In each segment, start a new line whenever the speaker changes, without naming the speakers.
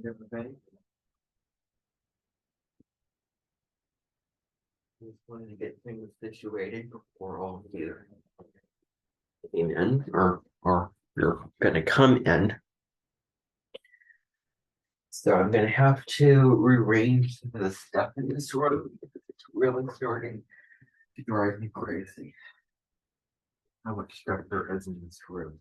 Everybody. Just wanted to get things situated before all of you came in or you're gonna come in. So I'm gonna have to rearrange some of the stuff in this room. It's really starting to drive me crazy. How much stuff there is in this room.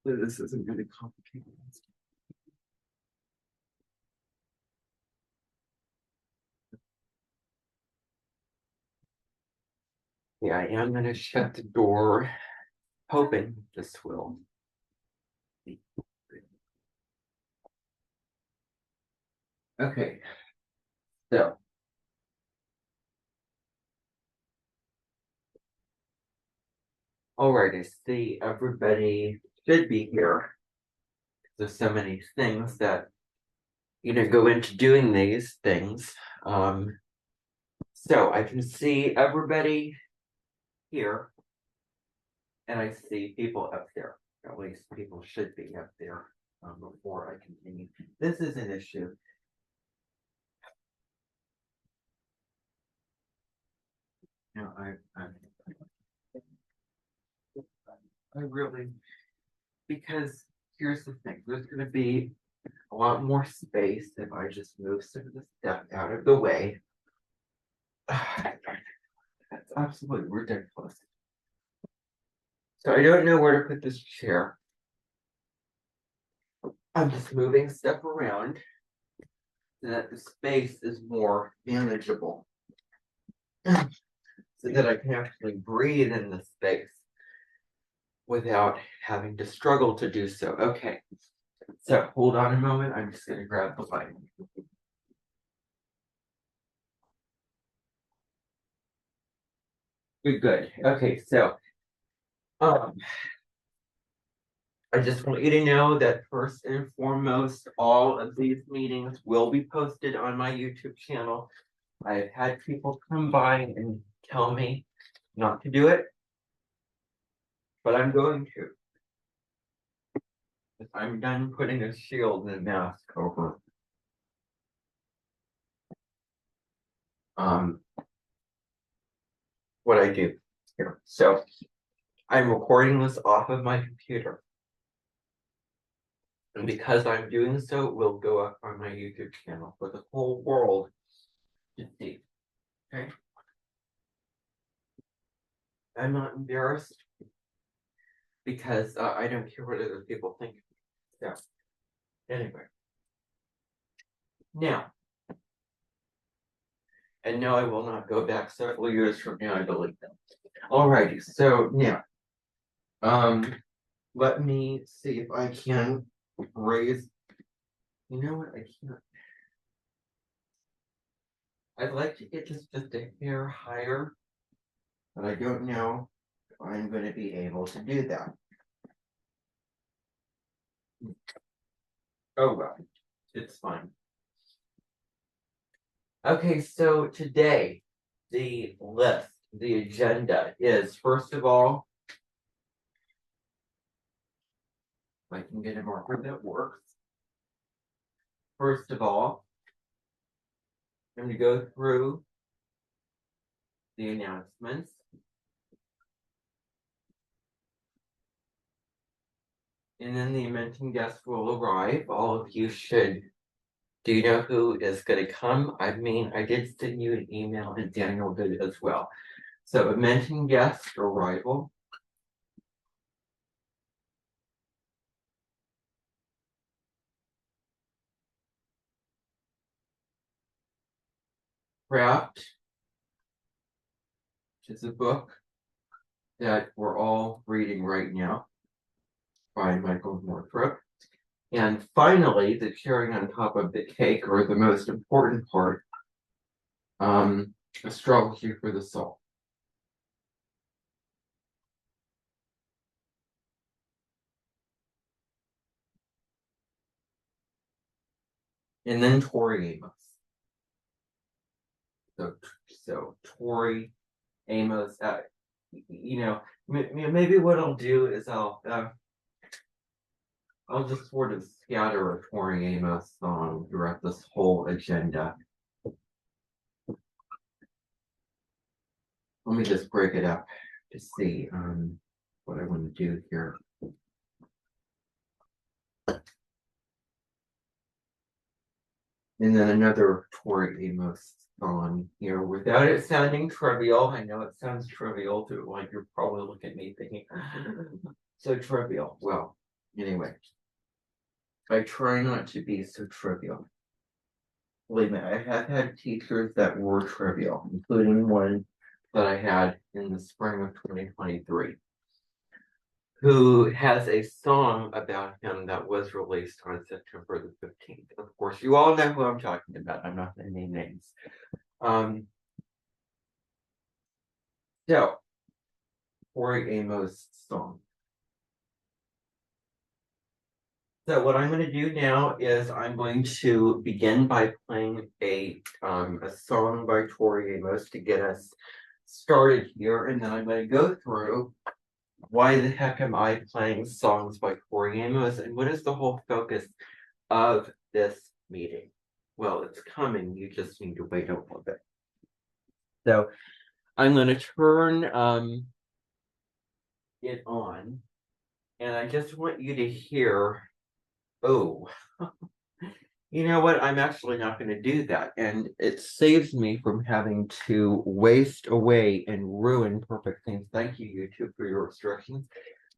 This isn't gonna complicate things. Yeah, I am gonna shut the door, hoping this will be good. Okay, so alright, I see everybody should be here. There's so many things that go into doing these things. So I can see everybody here, and I see people up there. At least people should be up there before I continue. This is an issue. Now I really, because here's the thing, there's going to be a lot more space if I just move some of the stuff out of the way. That's absolutely ridiculous. So I don't know where to put this chair. I'm just moving stuff around so that the space is more manageable. So that I can actually breathe in the space without having to struggle to do so. Okay, so hold on a moment. I'm just going to grab the light. Good. Okay, so I just want you to know that first and foremost, all of these meetings will be posted on my YouTube channel. I've had people come by and tell me not to do it, but I'm going to. I'm done putting a shield and a mask over what I do here. So I'm recording this off of my computer. And because I'm doing so, it will go up on my YouTube channel for the whole world to see. Okay. I'm not embarrassed because I don't care what other people think. So anyway. Now, and no, I will not go back several years from now and delete them. Alrighty, so now, let me see if I can raise. You know what? I can't. I'd like to get this just a hair higher, but I don't know if I'm going to be able to do that. Oh well, it's fine. Okay, so today, the list, the agenda is, first of all, if I can get a marker that works. First of all, I'm going to go through the announcements. And then the mentioned guest will arrive. All of you should. Do you know who is going to come? I mean, I did send you an email and Daniel did as well. So a mentioned guest arrival. Craft, which is a book that we're all reading right now by Michael Northrop. And finally, the cherry on top of the cake, or the most important part, astrology for the soul. And then Tori Amos. So Tori Amos, maybe what I'll do is I'll just sort of scatter a Tori Amos song throughout this whole agenda. Let me just break it up to see what I want to do here. And then another Tori Amos song here without it sounding trivial. I know it sounds trivial to like you're probably looking at me thinking so trivial. Well, anyway, I try not to be so trivial. Believe me, I have had teachers that were trivial, including one that I had in the spring of 2023, who has a song about him that was released on September the 15th. Of course, you all know who I'm talking about. I'm not going to name names. So, Tori Amos song. So what I'm going to do now is I'm going to begin by playing a song by Tori Amos to get us started here, and then I'm going to go through why the heck am I playing songs by Tori Amos, and what is the whole focus of this meeting? Well, it's coming. You just need to wait a little bit. So I'm going to turn it on, and I just want you to hear. Oh, you know what? I'm actually not going to do that. And it saves me from having to waste away and ruin perfect things. Thank you, YouTube, for your instructions.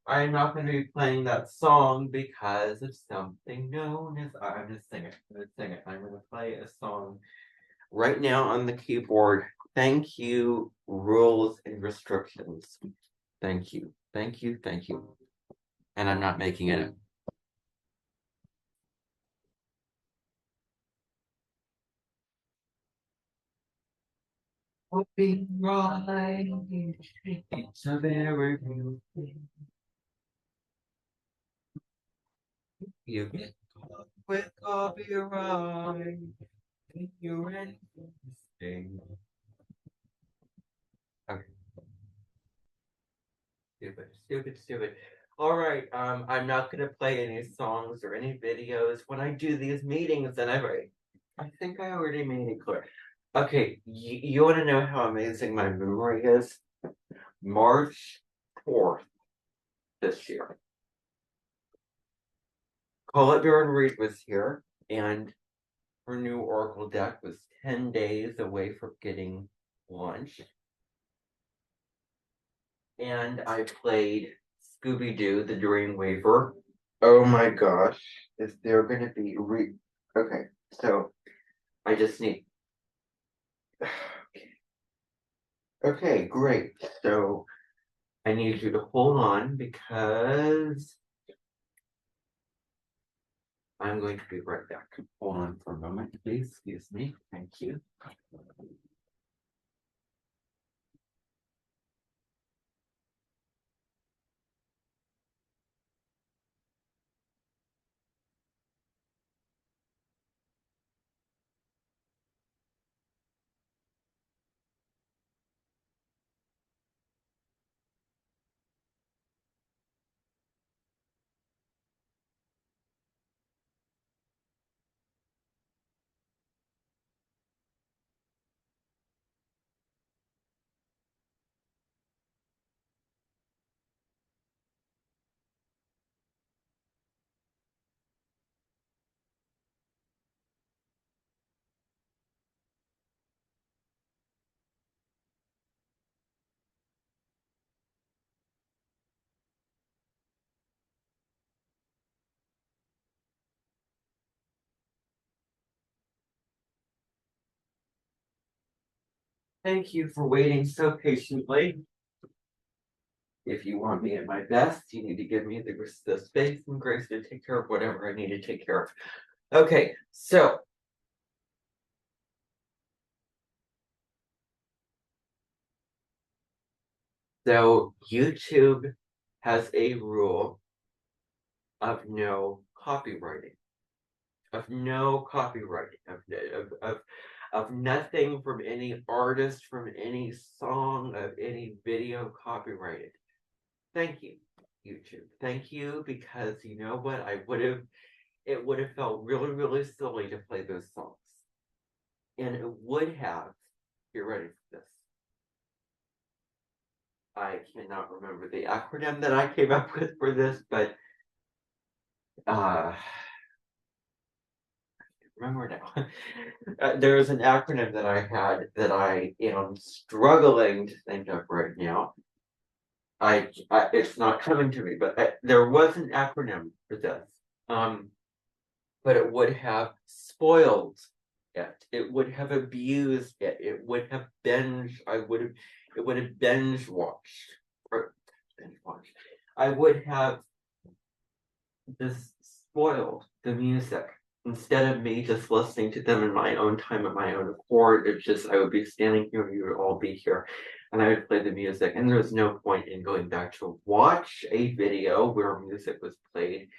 I'm not going to be playing that song because of something known as I'm going to sing it. I'm going to sing it. I'm going to play a song right now on the keyboard. Thank you, rules and restrictions. Thank you. Thank you. Thank you. And I'm not making it up. Will be right. It's a very real thing. You get caught with copyright. And you're anything. Okay. Stupid. All right. I'm not gonna play any songs or any videos when I do these meetings, and I think I already made it clear. Okay, you want to know how amazing my memory is? March 4th this year. Colette Baron Reed was here, and her new Oracle deck was 10 days away from getting launched. And I played Scooby-Doo, the Dreamweaver. Oh my gosh, is there going to be Okay, so I just need. Okay, great. So I need you to hold on because I'm going to be right back. Hold on for a moment, please. Excuse me. Thank you. Thank you for waiting so patiently. If you want me at my best, you need to give me the space and grace to take care of whatever I need to take care of. Okay, so YouTube has a rule of no copywriting, of no copywriting, of nothing from any artist, from any song, of any video copyrighted. Thank you, YouTube. Thank you, because you know what? It would have felt really, really silly to play those songs. And it would have, get ready for this. I cannot remember the acronym that I came up with for this, but remember now. There is an acronym that I had that I am struggling to think of right now. It's not coming to me, but there was an acronym for this. But it would have spoiled it. It would have abused it. It would have it would have binge watched. I would have just spoiled the music instead of me just listening to them in my own time at my own accord. It's just I would be standing here, you would all be here, and I would play the music. And there's no point in going back to watch a video where music was played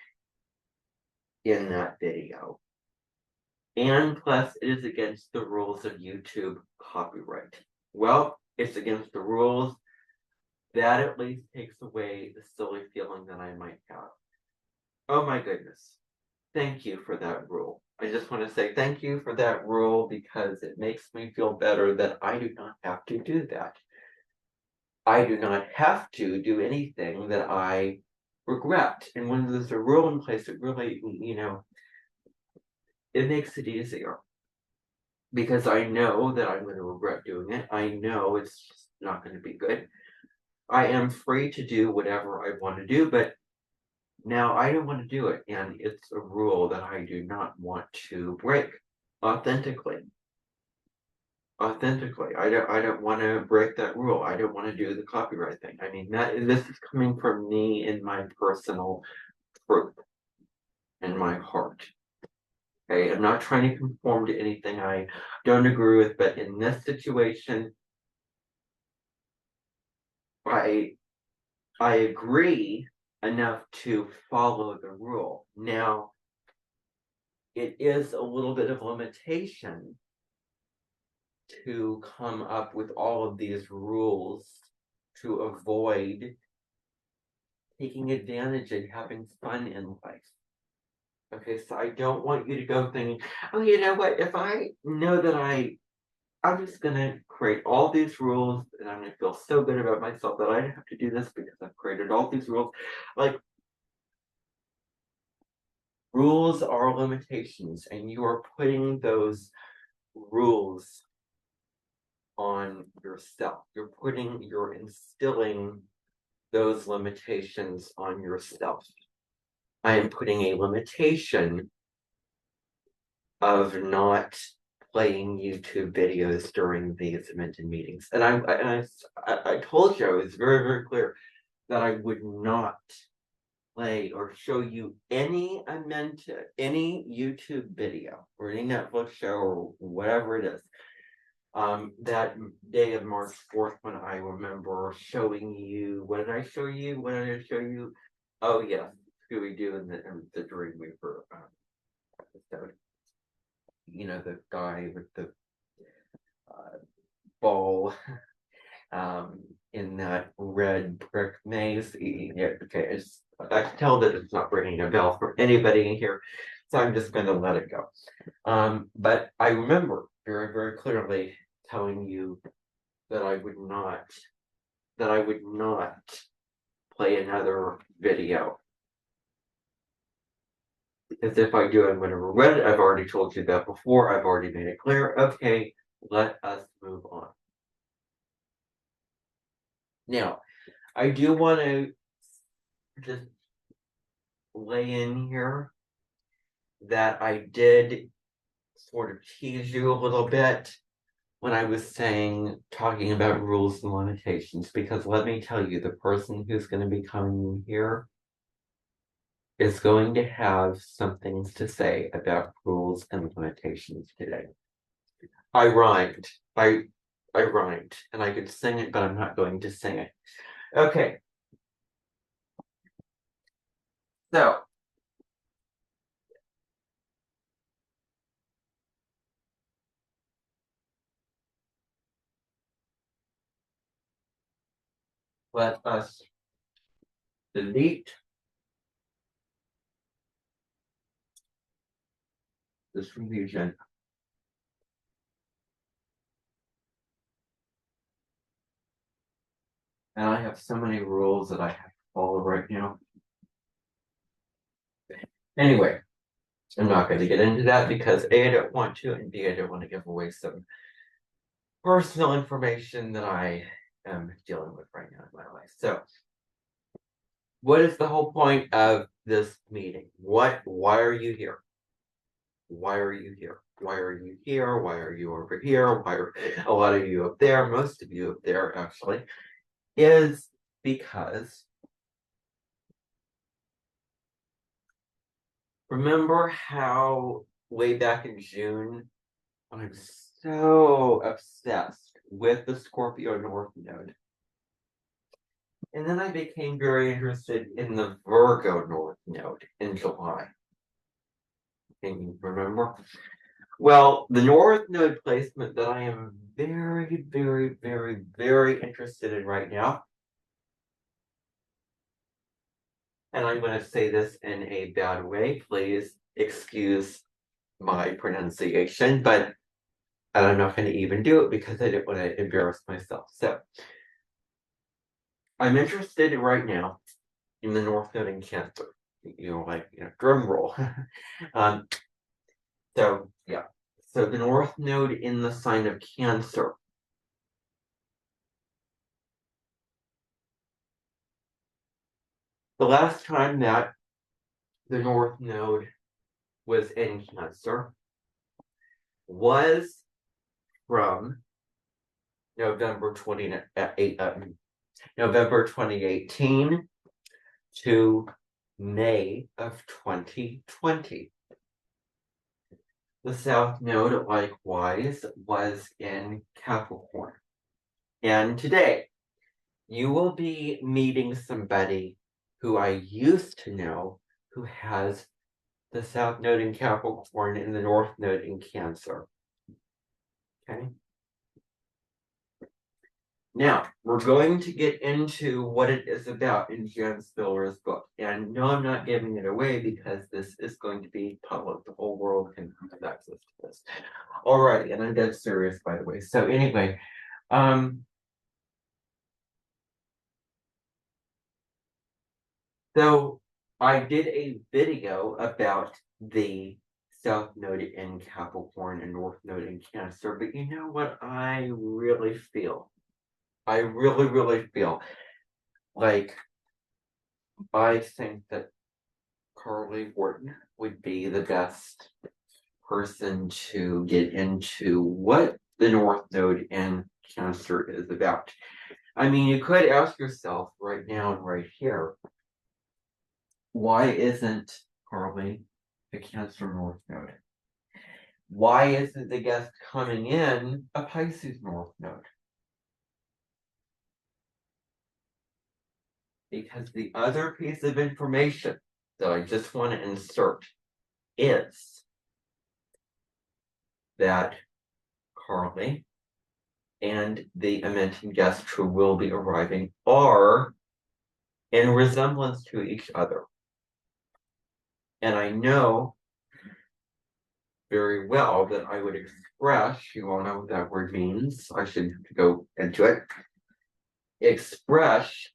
in that video. And plus, it is against the rules of YouTube copyright. Well, it's against the rules. That at least takes away the silly feeling that I might have. Oh my goodness. Thank you for that rule. I just want to say thank you for that rule, because it makes me feel better that I do not have to do that. I do not have to do anything that I regret. And when there's a rule in place, it really, it makes it easier. Because I know that I'm going to regret doing it. I know it's just not going to be good. I am free to do whatever I want to do, but now I don't want to do it. And it's a rule that I do not want to break authentically. I don't want to break that rule. I don't want to do the copyright thing. I mean, this is coming from me in my personal truth, in my heart. Okay, I'm not trying to conform to anything I don't agree with, but in this situation, I agree enough to follow the rule. Now, it is a little bit of limitation to come up with all of these rules to avoid taking advantage and having fun in life. Okay, so I don't want you to go thinking, oh, you know what, if I know that I'm just gonna create all these rules and I'm gonna feel so good about myself that I don't have to do this because I've created all these rules. Like, rules are limitations, and you are putting those rules on yourself. You're instilling those limitations on yourself. I am putting a limitation of not playing YouTube videos during these Minton meetings. And I told you, I was very, very clear that I would not play or show you any YouTube video or any Netflix show or whatever it is. That day of March 4th, when I remember showing you, what did I show you? What did I show you? Oh yes, Scooby-Doo and the Dreamweaver episode. The guy with the ball in that red brick maze eating it. Okay, I can tell that it's not ringing a bell for anybody in here, so I'm just going to let it go. But I remember very, very clearly telling you that I would not play another video. Because if I do, I'm going to regret it. I've already told you that before. I've already made it clear. Okay, let us move on. Now, I do want to just lay in here that I did sort of tease you a little bit when I was talking about rules and limitations, because let me tell you, the person who's going to be coming here is going to have some things to say about rules and limitations today. I rhymed. I rhymed, and I could sing it, but I'm not going to sing it. Okay. So, let us delete this from the agenda. And I have so many rules that I have to follow right now. Anyway, I'm not going to get into that because A, I don't want to, and B, I don't want to give away some personal information that I am dealing with right now in my life. So, what is the whole point of this meeting? Why are you here? Why are you here? Why are you here? Why are you over here? Why are a lot of you up there? Most of you up there, actually, is because remember how way back in June, I'm so obsessed with the Scorpio North Node. And then I became very interested in the Virgo North Node in July. Can you remember? Well, the North Node placement that I am very, very, very, very interested in right now, and I'm going to say this in a bad way, please excuse my pronunciation, but I'm not going to even do it because I didn't want to embarrass myself. So, I'm interested right now in the North Node in Cancer. Drum roll. So, yeah. So the North Node in the sign of Cancer. The last time that the North Node was in Cancer was from November 2018 to May of 2020. The South Node, likewise, was in Capricorn. And today, you will be meeting somebody who I used to know who has the South Node in Capricorn and the North Node in Cancer. Okay? Now, we're going to get into what it is about in Jan Spiller's book. And no, I'm not giving it away because this is going to be public. The whole world can have access to this. Alrighty, and I'm dead serious, by the way. So anyway, so I did a video about the South Node in Capricorn and North Node in Cancer, but you know what I really feel? I really, really feel like I think that Carly Wharton would be the best person to get into what the North Node in Cancer is about. I mean, you could ask yourself right now and right here, why isn't Carly a Cancer North Node? Why isn't the guest coming in a Pisces North Node? Because the other piece of information that I just want to insert is that Carly and the Amenton guest who will be arriving are in resemblance to each other. And I know very well that I would express, you all know what that word means, I should go into it, express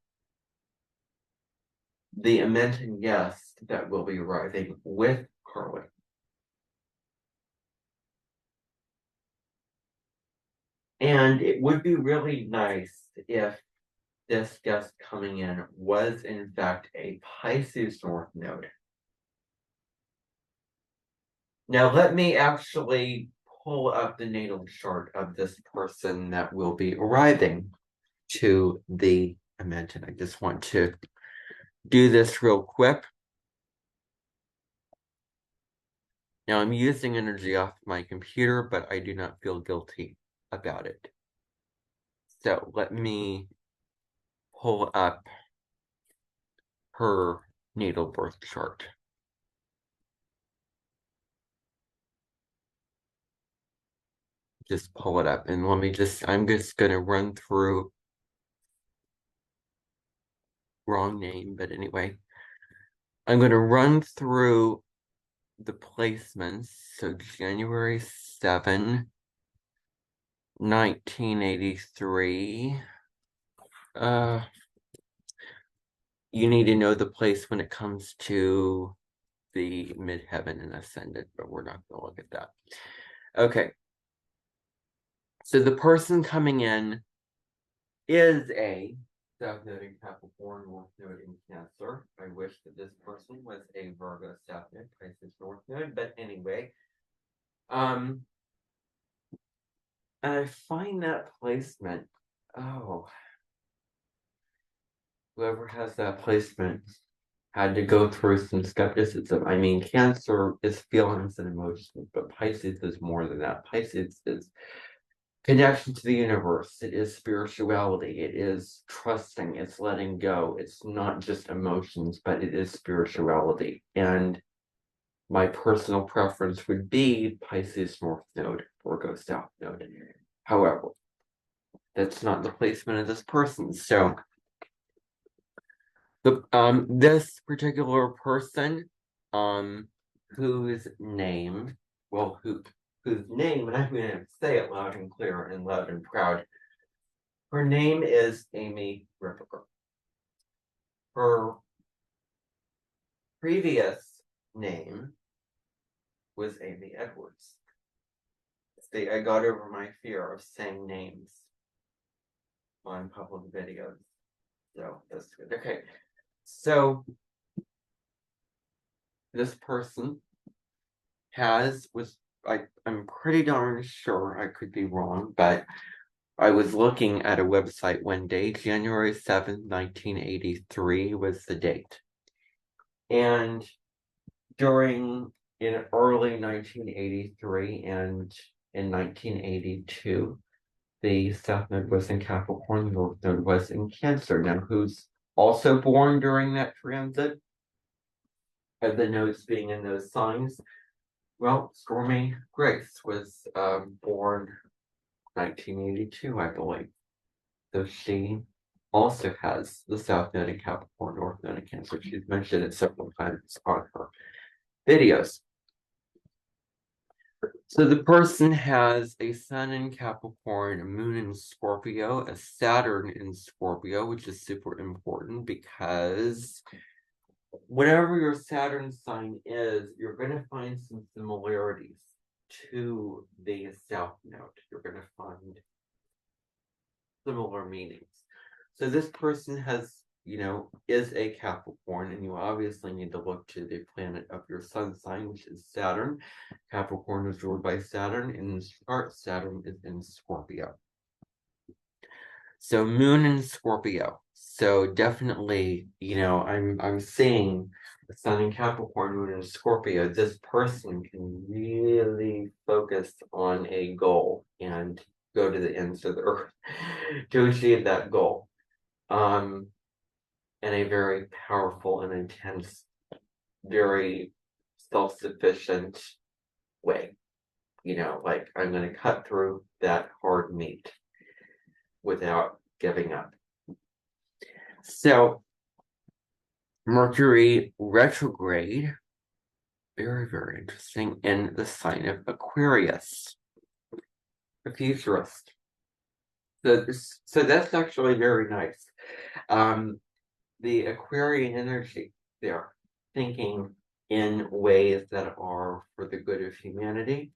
the Amenton guest that will be arriving with Carly. And it would be really nice if this guest coming in was in fact a Pisces North Node. Now let me actually pull up the natal chart of this person that will be arriving to the Amenton. I just want to do this real quick. Now I'm using energy off my computer, but I do not feel guilty about it. So let me pull up her natal birth chart. Just pull it up and I'm just gonna run through wrong name, but anyway. I'm going to run through the placements. So January 7, 1983. You need to know the place when it comes to the midheaven and ascendant, but we're not going to look at that. Okay. So the person coming in is a South Node in Capricorn, North Node in Cancer. I wish that this person was a Virgo South Node, Pisces North Node, but anyway. And I find that placement, whoever has that placement had to go through some skepticism. I mean, Cancer is feelings and emotions, but Pisces is more than that. Pisces is connection to the universe. It is spirituality. It is trusting. It's letting go. It's not just emotions, but it is spirituality. And my personal preference would be Pisces North Node, Virgo South Node. However, that's not the placement of this person. So this particular person, whose name, whose name, and I'm going to say it loud and clear and loud and proud. Her name is Amy Ripper. Her previous name was Amy Edwards. See, I got over my fear of saying names on public videos. So that's good. Okay. So this person I'm pretty darn sure, I could be wrong, but I was looking at a website one day, January 7th, 1983 was the date. And in early 1983 and in 1982, the South Node was in Capricorn, North Node was in Cancer. Now, who's also born during that transit of the nodes being in those signs? Well, Stormy Grace was born 1982, I believe. So she also has the South Node in Capricorn, North Node in Cancer. She's mentioned it several times on her videos. So the person has a Sun in Capricorn, a Moon in Scorpio, a Saturn in Scorpio, which is super important because whatever your Saturn sign is, you're going to find some similarities to the South Node. You're going to find similar meanings. So this person is a Capricorn, and you obviously need to look to the planet of your sun sign, which is Saturn. Capricorn is ruled by Saturn, and in this chart, Saturn is in Scorpio. So Moon in Scorpio. So definitely, I'm seeing the Sun in Capricorn, Moon in Scorpio. This person can really focus on a goal and go to the ends of the earth to achieve that goal. In a very powerful and intense, very self-sufficient way. Like I'm going to cut through that hard meat without giving up. So Mercury retrograde, very, very interesting, in the sign of Aquarius, a futurist. So that's actually very nice. The Aquarian energy, they're thinking in ways that are for the good of humanity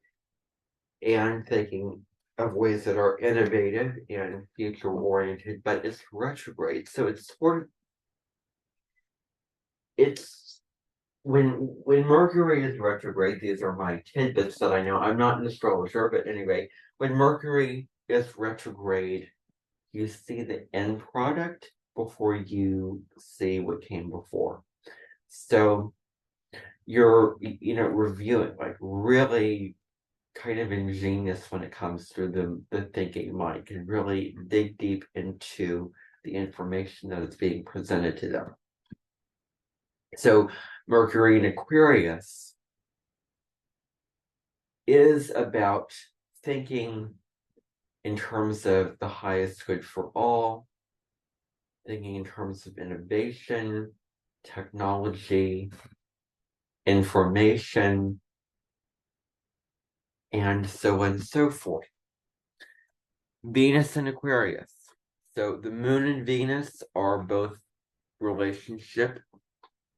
and thinking of ways that are innovative and future oriented, but it's retrograde. So it's when Mercury is retrograde, these are my tidbits that I know. I'm not an astrologer, but anyway, when Mercury is retrograde, you see the end product before you see what came before. So you're, reviewing, like really kind of ingenious when it comes to the thinking mind, can really dig deep into the information that is being presented to them. So Mercury in Aquarius is about thinking in terms of the highest good for all, thinking in terms of innovation, technology, information, and so on and so forth. Venus and Aquarius. So the moon and Venus are both relationship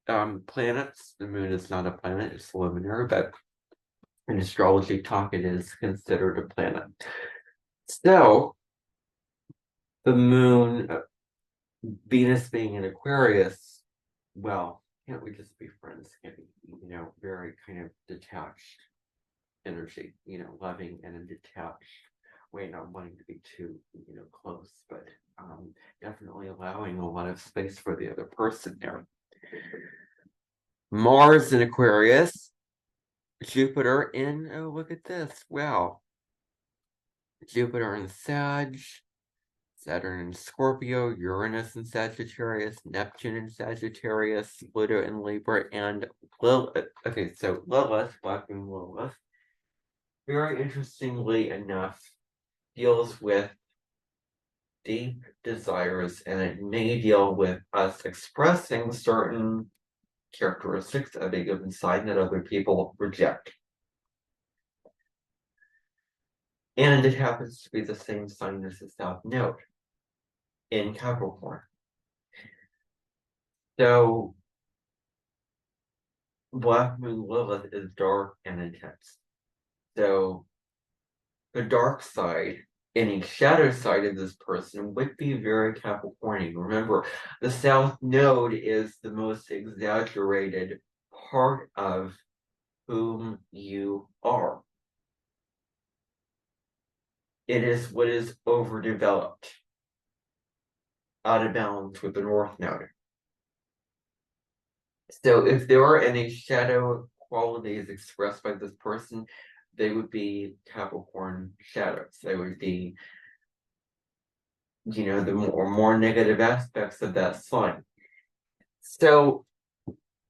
planets. The moon is not a planet, it's luminary, but in astrology talk, it is considered a planet. So the moon, Venus being in Aquarius, well, can't we just be friends? Can't we, very kind of detached energy, loving and a detached way, not wanting to be too, close, but definitely allowing a lot of space for the other person there. Mars in Aquarius, Jupiter in, oh, look at this. Wow. Jupiter in Sag, Saturn in Scorpio, Uranus in Sagittarius, Neptune in Sagittarius, Pluto in Libra, and Lilith. Okay, so Lilith, Black Moon Lilith, very interestingly enough, deals with deep desires, and it may deal with us expressing certain characteristics of a given sign that other people reject. And it happens to be the same sign as the South Node in Capricorn. So Black Moon Lilith is dark and intense. So the dark side, any shadow side of this person would be very Capricornian. Remember, the South Node is the most exaggerated part of whom you are. It is what is overdeveloped, out of balance with the North Node. So if there are any shadow qualities expressed by this person, they would be Capricorn shadows. They would be, the more negative aspects of that sign. So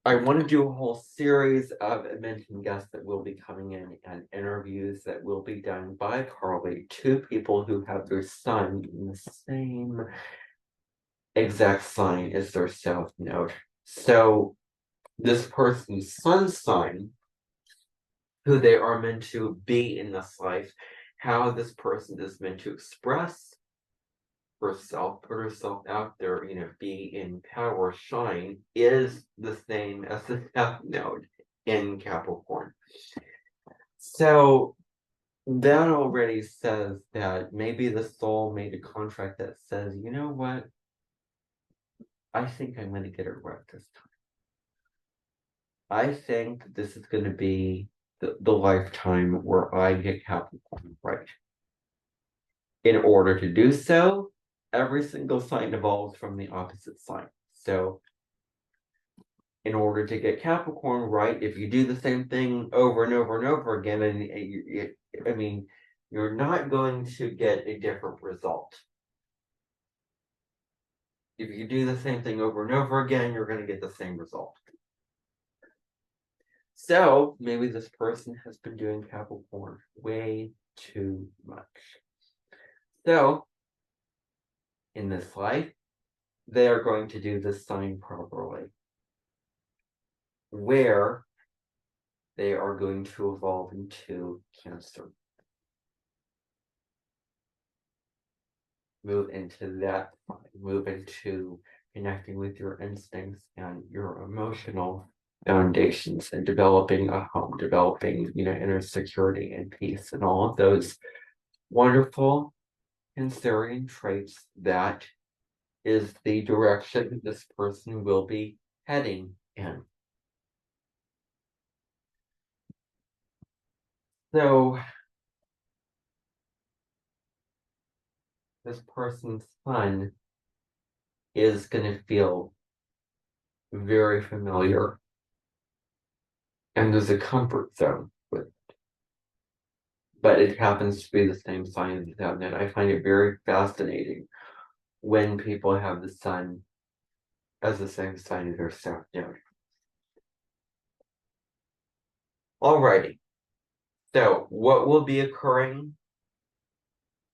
I want to do a whole series of mentioned guests that will be coming in and interviews that will be done by Carly to people who have their sun in the same exact sign as their South Node. So this person's sun sign, who they are meant to be in this life, how this person is meant to express herself, put herself out there, be in power, shine, is the same as the South Node in Capricorn. So that already says that maybe the soul made a contract that says, you know what? I think I'm going to get it right this time. I think this is going to be the lifetime where I get Capricorn right. In order to do so, every single sign evolves from the opposite sign. So in order to get Capricorn right, if you do the same thing over and over and over again, and you're not going to get a different result. If you do the same thing over and over again, you're going to get the same result. So maybe this person has been doing Capricorn way too much. So in this life, they are going to do this sign properly, where they are going to evolve into Cancer. Move into that, move into connecting with your instincts and your emotional foundations and developing a home, developing, inner security and peace and all of those wonderful Cancerian traits. That is the direction this person will be heading in. So this person's sun is going to feel very familiar, and there's a comfort zone with it. But it happens to be the same sign as the South Node. I find it very fascinating when people have the sun as the same sign as their South Node. Alrighty. So what will be occurring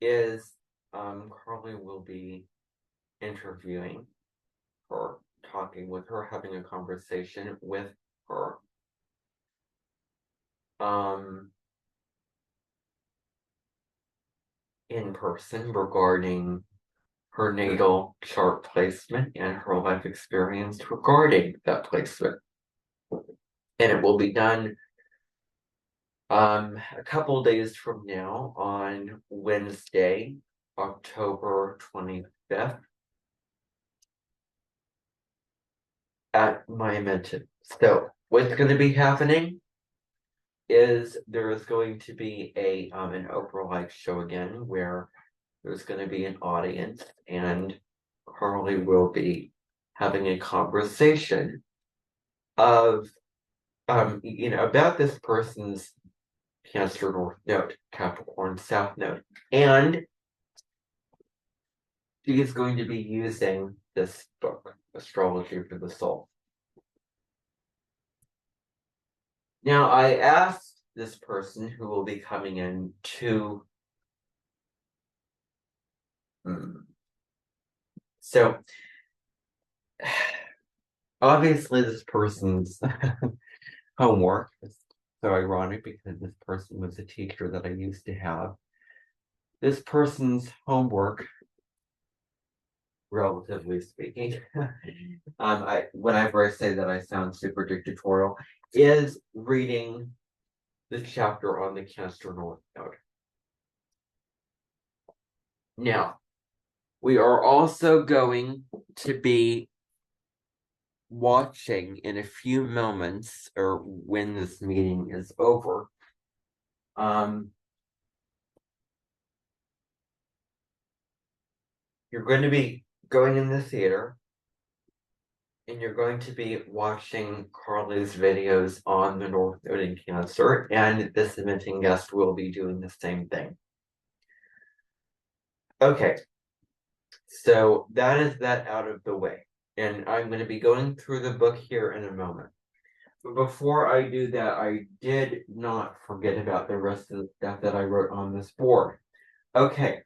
is Carly will be interviewing her, talking with her, having a conversation with her. In person regarding her natal chart placement and her life experience regarding that placement. And it will be done a couple days from now on Wednesday, October 25th at Momentum. So what's going to be happening is there is going to be an Oprah-like show again where there's going to be an audience and Carly will be having a conversation of about this person's Cancer North Node, Capricorn South Node, and she is going to be using this book, Astrology for the Soul. Now, I asked this person who will be coming in to so obviously this person's homework is so ironic because this person was a teacher that I used to have. This person's homework, relatively speaking, whenever I say that I sound super dictatorial, is reading the chapter on the Cancer North Node. Now, we are also going to be watching in a few moments, or when this meeting is over, you're going to be going in the theater and you're going to be watching Carly's videos on the North Node in Cancer, and this eventing guest will be doing the same thing. Okay, so that is that out of the way, and I'm going to be going through the book here in a moment. But before I do that, I did not forget about the rest of the stuff that I wrote on this board. Okay,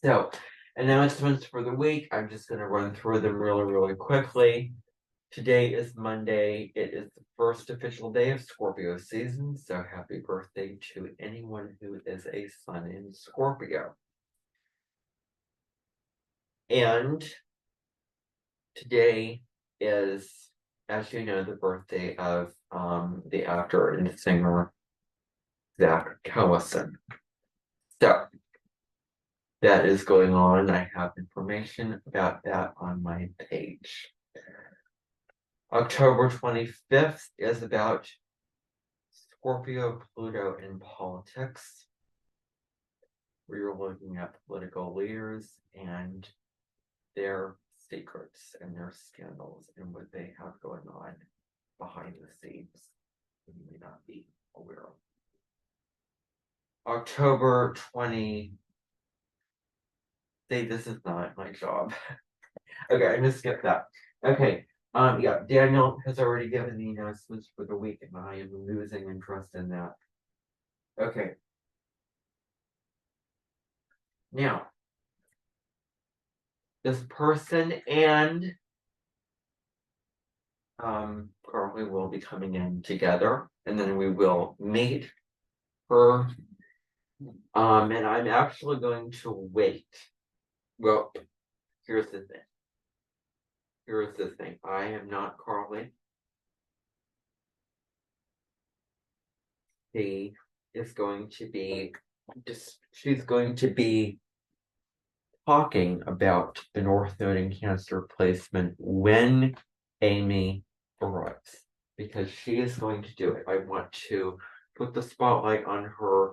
so announcements for the week. I'm just going to run through them really quickly. Today is Monday. It is the first official day of Scorpio season, so happy birthday to anyone who is a sun in Scorpio. And today is, as you know, the birthday of the actor and singer Zach Callison. So that is going on. I have information about that on my page. October 25th is about Scorpio, Pluto, and politics. We are looking at political leaders and their secrets and their scandals and what they have going on behind the scenes that you may not be aware of. October 20. See, this is not my job. Okay, I'm gonna skip that. Okay, yeah, Daniel has already given the announcements for the week, and I am losing interest in that. Okay. Now, this person and Carly will be coming in together, and then we will meet her. And I'm actually going to wait. Well, here's the thing. Here's the thing. I am not Carly. She is going to be she's going to be talking about the North Node in Cancer placement when Amy arrives, because she is going to do it. I want to put the spotlight on her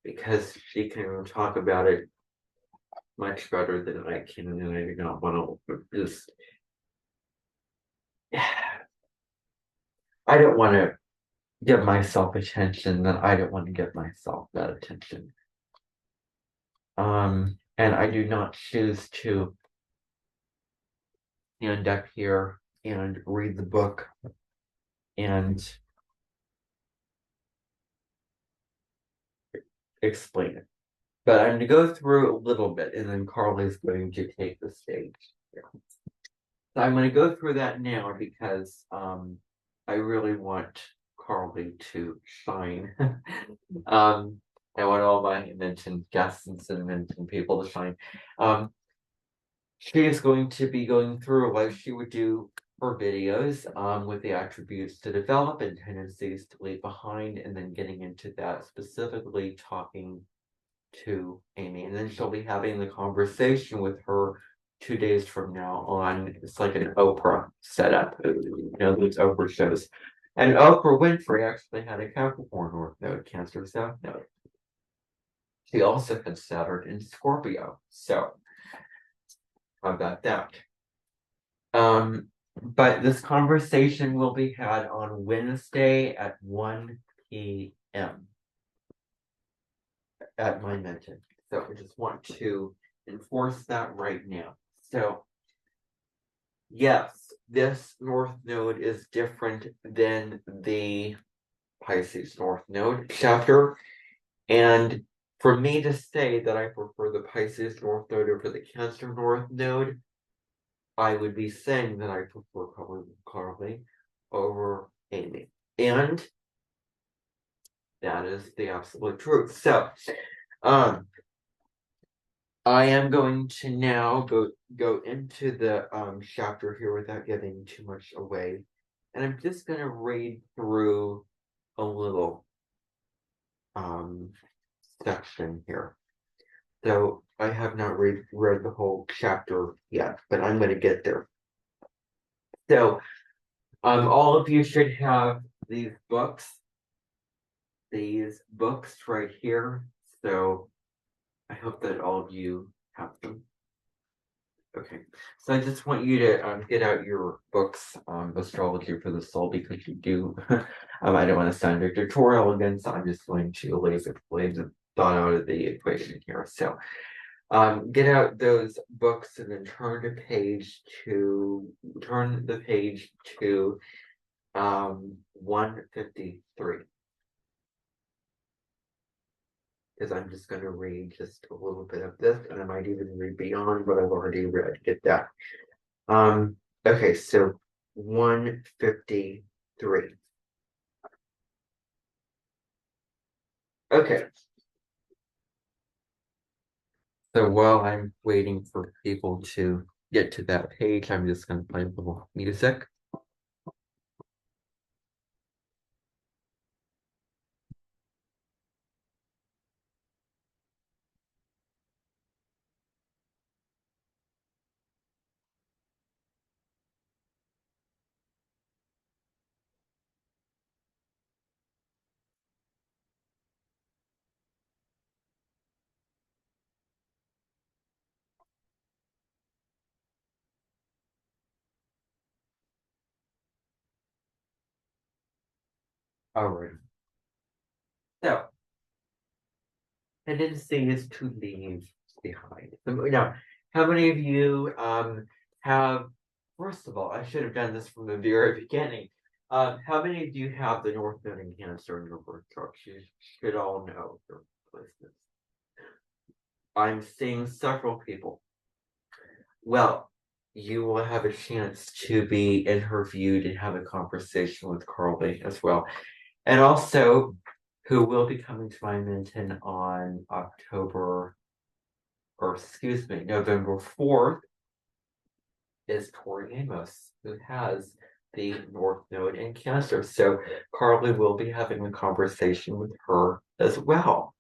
because she can talk about it much better than I can, and I do not want to just I don't want to give myself attention that I don't want to give myself that attention. And I do not choose to stand up here and read the book and explain it. But I'm gonna go through a little bit and then Carly's going to take the stage here. So I'm gonna go through that now because I really want Carly to shine. I want all my mentioned guests and mentioned people to shine. She is going to be going through like she would do her videos with the attributes to develop and tendencies to leave behind, and then getting into that specifically talking to Amy. And then she'll be having the conversation with her 2 days from now on. It's like an Oprah setup, those Oprah shows. And Oprah Winfrey actually had a Capricorn North Node, Cancer South Node. She also had Saturn in Scorpio. So how about that? But this conversation will be had on Wednesday at 1 p.m. at my mention. So I just want to enforce that right now. So yes, this North Node is different than the Pisces North Node chapter. And for me to say that I prefer the Pisces North Node over the Cancer North Node, I would be saying that I prefer Carly over Amy. And that is the absolute truth. So, I am going to now go into the chapter here without giving too much away. And I'm just gonna read through a little section here. So I have not read the whole chapter yet, but I'm gonna get there. So all of you should have these books right here. So I hope that all of you have them. Okay, so I just want you to get out your books, Astrology for the Soul, because you do. I don't want to sound a tutorial again, so I'm just going to leave the thought out of the equation here. So, get out those books and then turn the page to 153. Because I'm just going to read just a little bit of this, and I might even read beyond what I've already read. Get that. Okay, so 153. Okay. So while I'm waiting for people to get to that page, I'm just going to play a little music. All right. So, tendency is to leave behind. Now, how many of you have, first of all, I should have done this from the very beginning. How many of you have the North Node in Cancer in your birth chart? You should all know your placements. I'm seeing several people. Well, you will have a chance to be interviewed and have a conversation with Carly as well. And also, who will be coming to my mention on November 4th is Tori Amos, who has the North Node in Cancer. So Carly will be having a conversation with her as well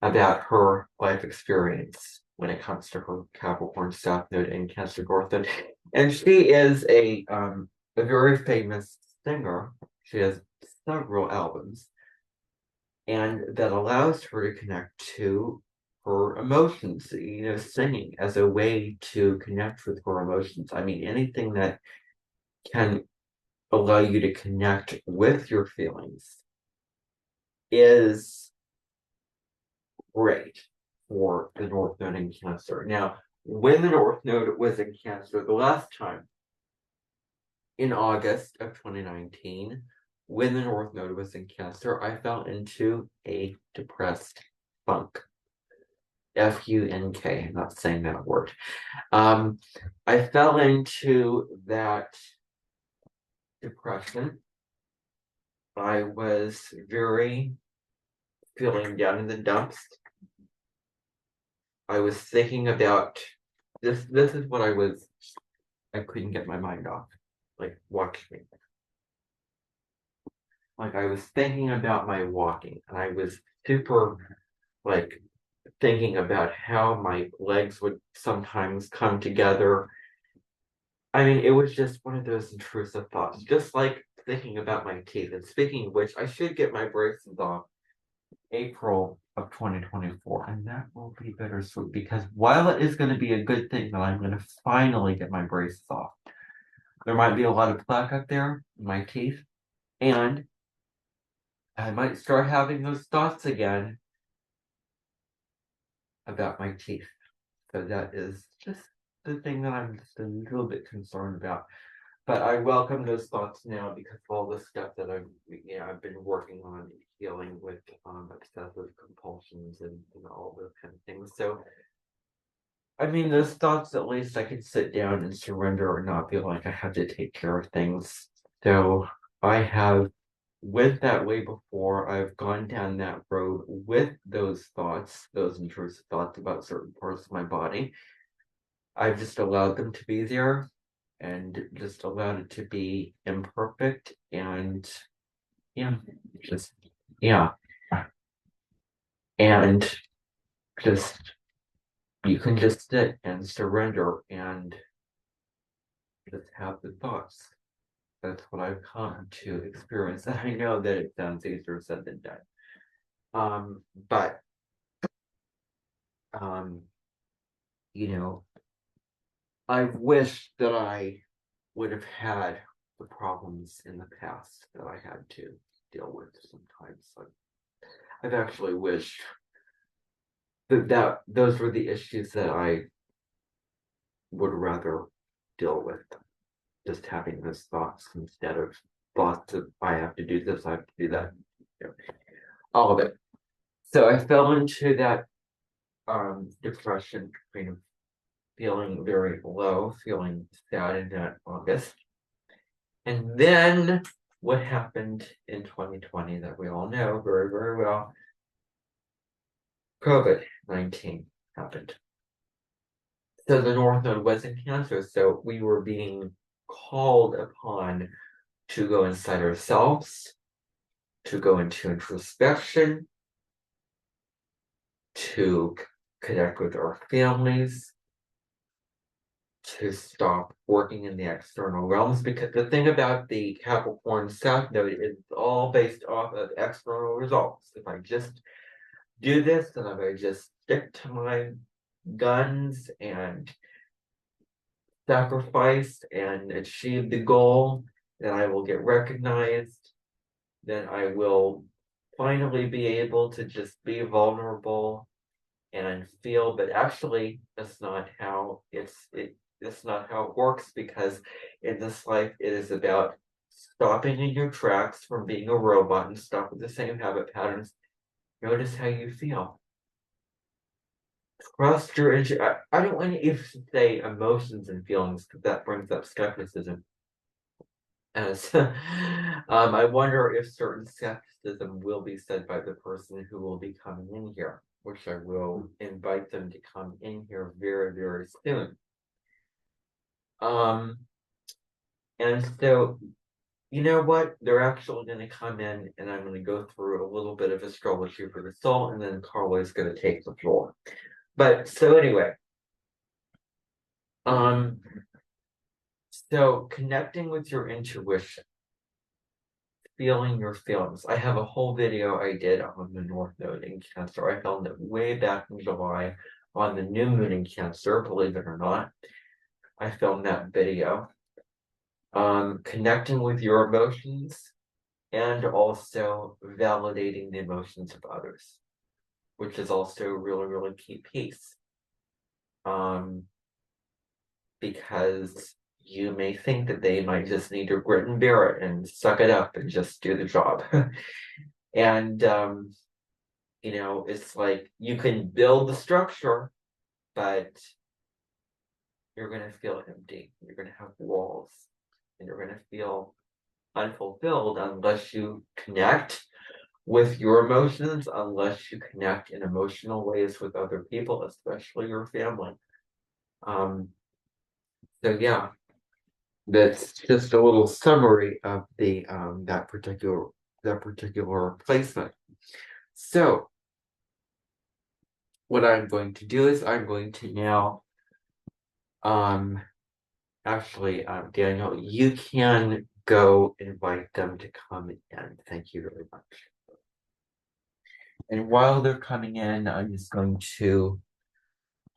about her life experience when it comes to her Capricorn South Node and Cancer North Node. And she is a very famous singer. She has several albums, and that allows her to connect to her emotions, singing as a way to connect with her emotions. I mean, anything that can allow you to connect with your feelings is great for the North Node in Cancer. Now, when the North Node was in Cancer the last time, in August of 2019, when the North Node was in Cancer, I fell into a depressed funk. Funk. I'm not saying that word. I fell into that depression. I was very feeling down in the dumps. I was thinking about this. This is what I couldn't get my mind off. Like, watch me. Like, I was thinking about my walking, and I was super, like, thinking about how my legs would sometimes come together. I mean, it was just one of those intrusive thoughts, just like thinking about my teeth. And speaking of which, I should get my braces off April of 2024, and that will be bittersweet because while it is going to be a good thing that I'm going to finally get my braces off, there might be a lot of plaque up there in my teeth, and I might start having those thoughts again about my teeth. So that is just the thing that I'm just a little bit concerned about. But I welcome those thoughts now because of all the stuff that I've been working on healing with obsessive compulsions and all those kind of things. So I mean, those thoughts, at least I can sit down and surrender and not feel like I have to take care of things. So I have went that way before. I've gone down that road with those thoughts, those intrusive thoughts about certain parts of my body. I've just allowed them to be there and just allowed it to be imperfect and yeah, just yeah. And just you can just sit and surrender and just have the thoughts. That's what I've come to experience. And I know that it sounds easier said than done. But um, you know, I wish that I would have had the problems in the past that I had to deal with sometimes. Like, I've actually wished that those were the issues that I would rather deal with. Just having those thoughts instead of thoughts of I have to do this, I have to do that. You know, all of it. So I fell into that depression, kind of feeling very low, feeling sad in that August. And then what happened in 2020 that we all know very, very well, COVID-19 happened. So the North Node was in Cancer, so we were being called upon to go inside ourselves, to go into introspection, to connect with our families, to stop working in the external realms. Because the thing about the Capricorn South Node is all based off of external results. If I just do this, and if I just stick to my guns and sacrifice and achieve the goal, then I will get recognized, then I will finally be able to just be vulnerable and feel, but actually that's not how it's not how it works, because in this life it is about stopping in your tracks from being a robot and stop with the same habit patterns. Notice how you feel. Trust your I don't want to even say emotions and feelings because that brings up skepticism. As I wonder if certain skepticism will be said by the person who will be coming in here, which I will invite them to come in here very, very soon. And so, you know what? They're actually going to come in, and I'm going to go through a little bit of astrology for the soul, and then Carla is going to take the floor. But so anyway, so connecting with your intuition, feeling your feelings. I have a whole video I did on the North Node in Cancer. I filmed it way back in July on the new moon in Cancer, believe it or not. I filmed that video. Connecting with your emotions and also validating the emotions of others, which is also a really, really key piece. Because you may think that they might just need to grit and bear it and suck it up and just do the job. And You know, it's like you can build the structure, but you're gonna feel empty. You're gonna have walls, and you're gonna feel unfulfilled unless you connect with your emotions, unless you connect in emotional ways with other people, especially your family. Um, so yeah, that's just a little summary of the that particular placement. So what I'm going to do is I'm going to now actually Daniel, you can go invite them to come in. Thank you very much. And while they're coming in, I'm just going to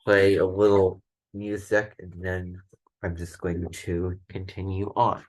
play a little music and then I'm just going to continue on.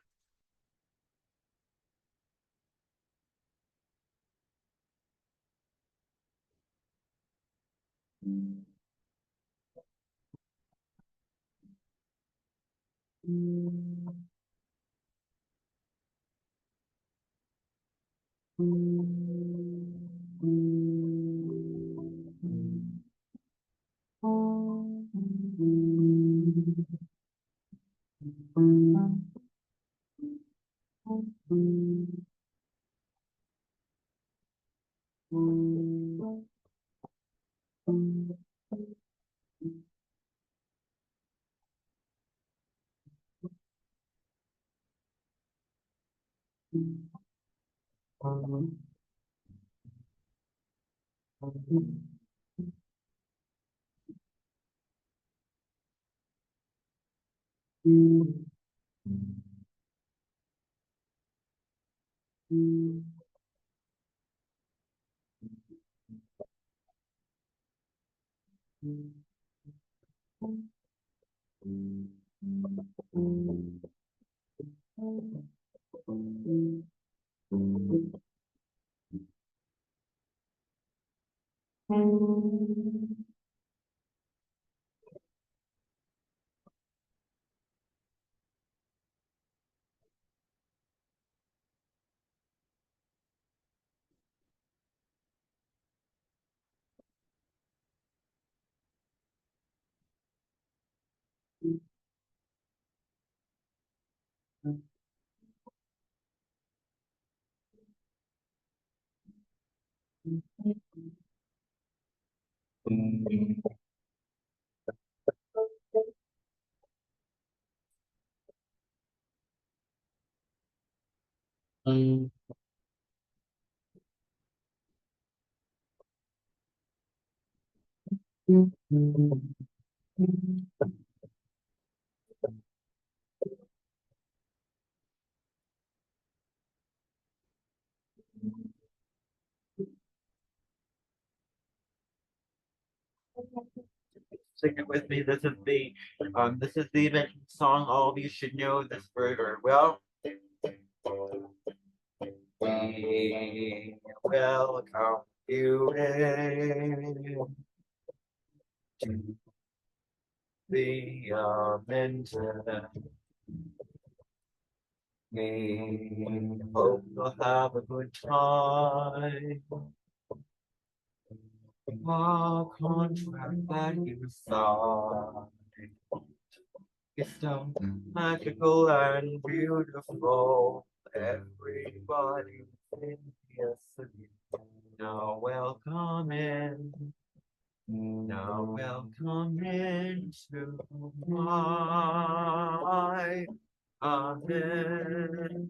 Sing it with me. This is the Imagine song. All of you should know this very, very well. We welcome you in to the mentor. We hope you'll have a good time. Our contract that you saw is so magical and beautiful. Everybody in here, now welcome in. Now welcome into my amen.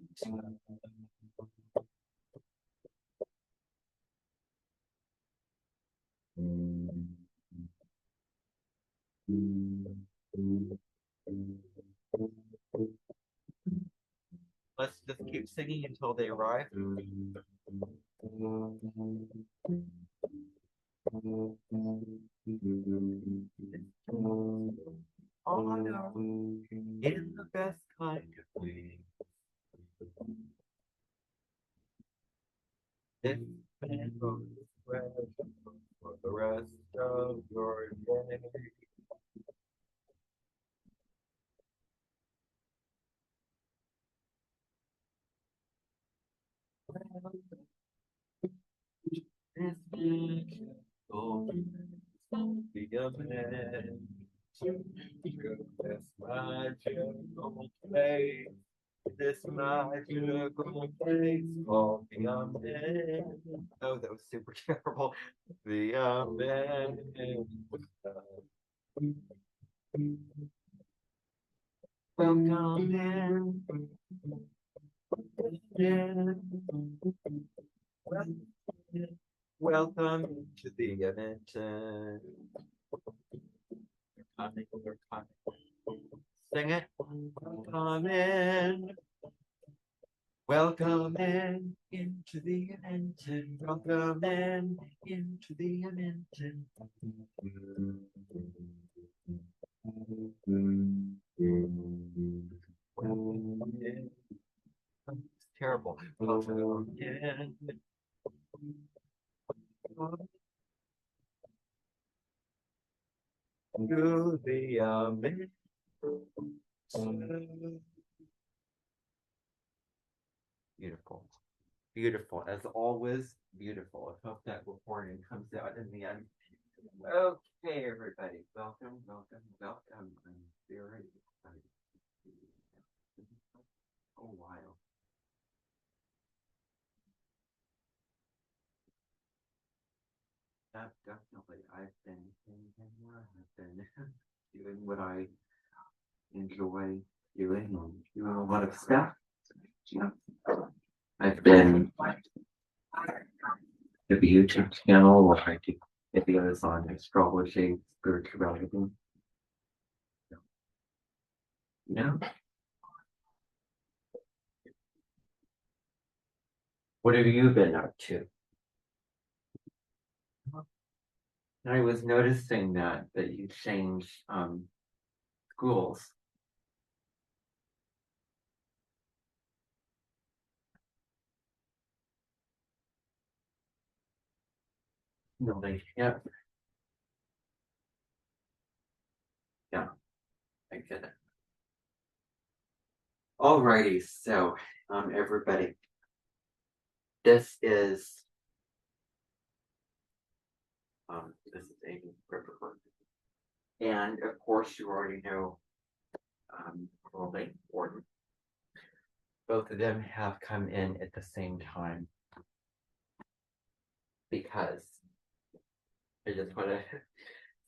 Let's just keep singing until they arrive. Honor in the best kind of way. It's been for the rest of your day. This be a man. This magical place, this magical place called the Amen. Oh, that was super terrible. The Amen. Welcome in. Welcome to the event. Sing it. Come in. Welcome in into the event. Welcome in into the event. It's terrible. Welcome in. To the event. Beautiful. Beautiful. As always, beautiful. I hope that recording comes out in the end. Okay, everybody. Welcome, welcome, welcome. I'm very excited. A while. Definitely. I've been doing what I enjoy doing a lot of stuff. Yeah. I've been the YouTube channel where I do videos on astrology, spirituality. Yeah. What have you been up to? I was noticing that you changed schools. Really? Yeah. Yeah, I get it. Alrighty, so everybody, this is Amy Ripperford. And of course you already know Rolling Orton. Both of them have come in at the same time because I just want to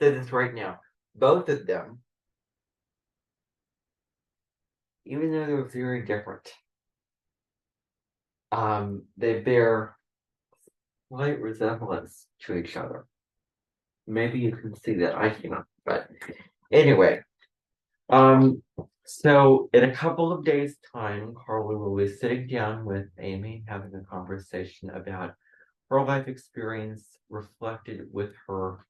say this right now. Both of them, even though they're very different, they bear slight resemblance to each other. Maybe you can see that, I cannot, but anyway. So in a couple of days' time, Carla will be sitting down with Amy, having a conversation about her life experience reflected with her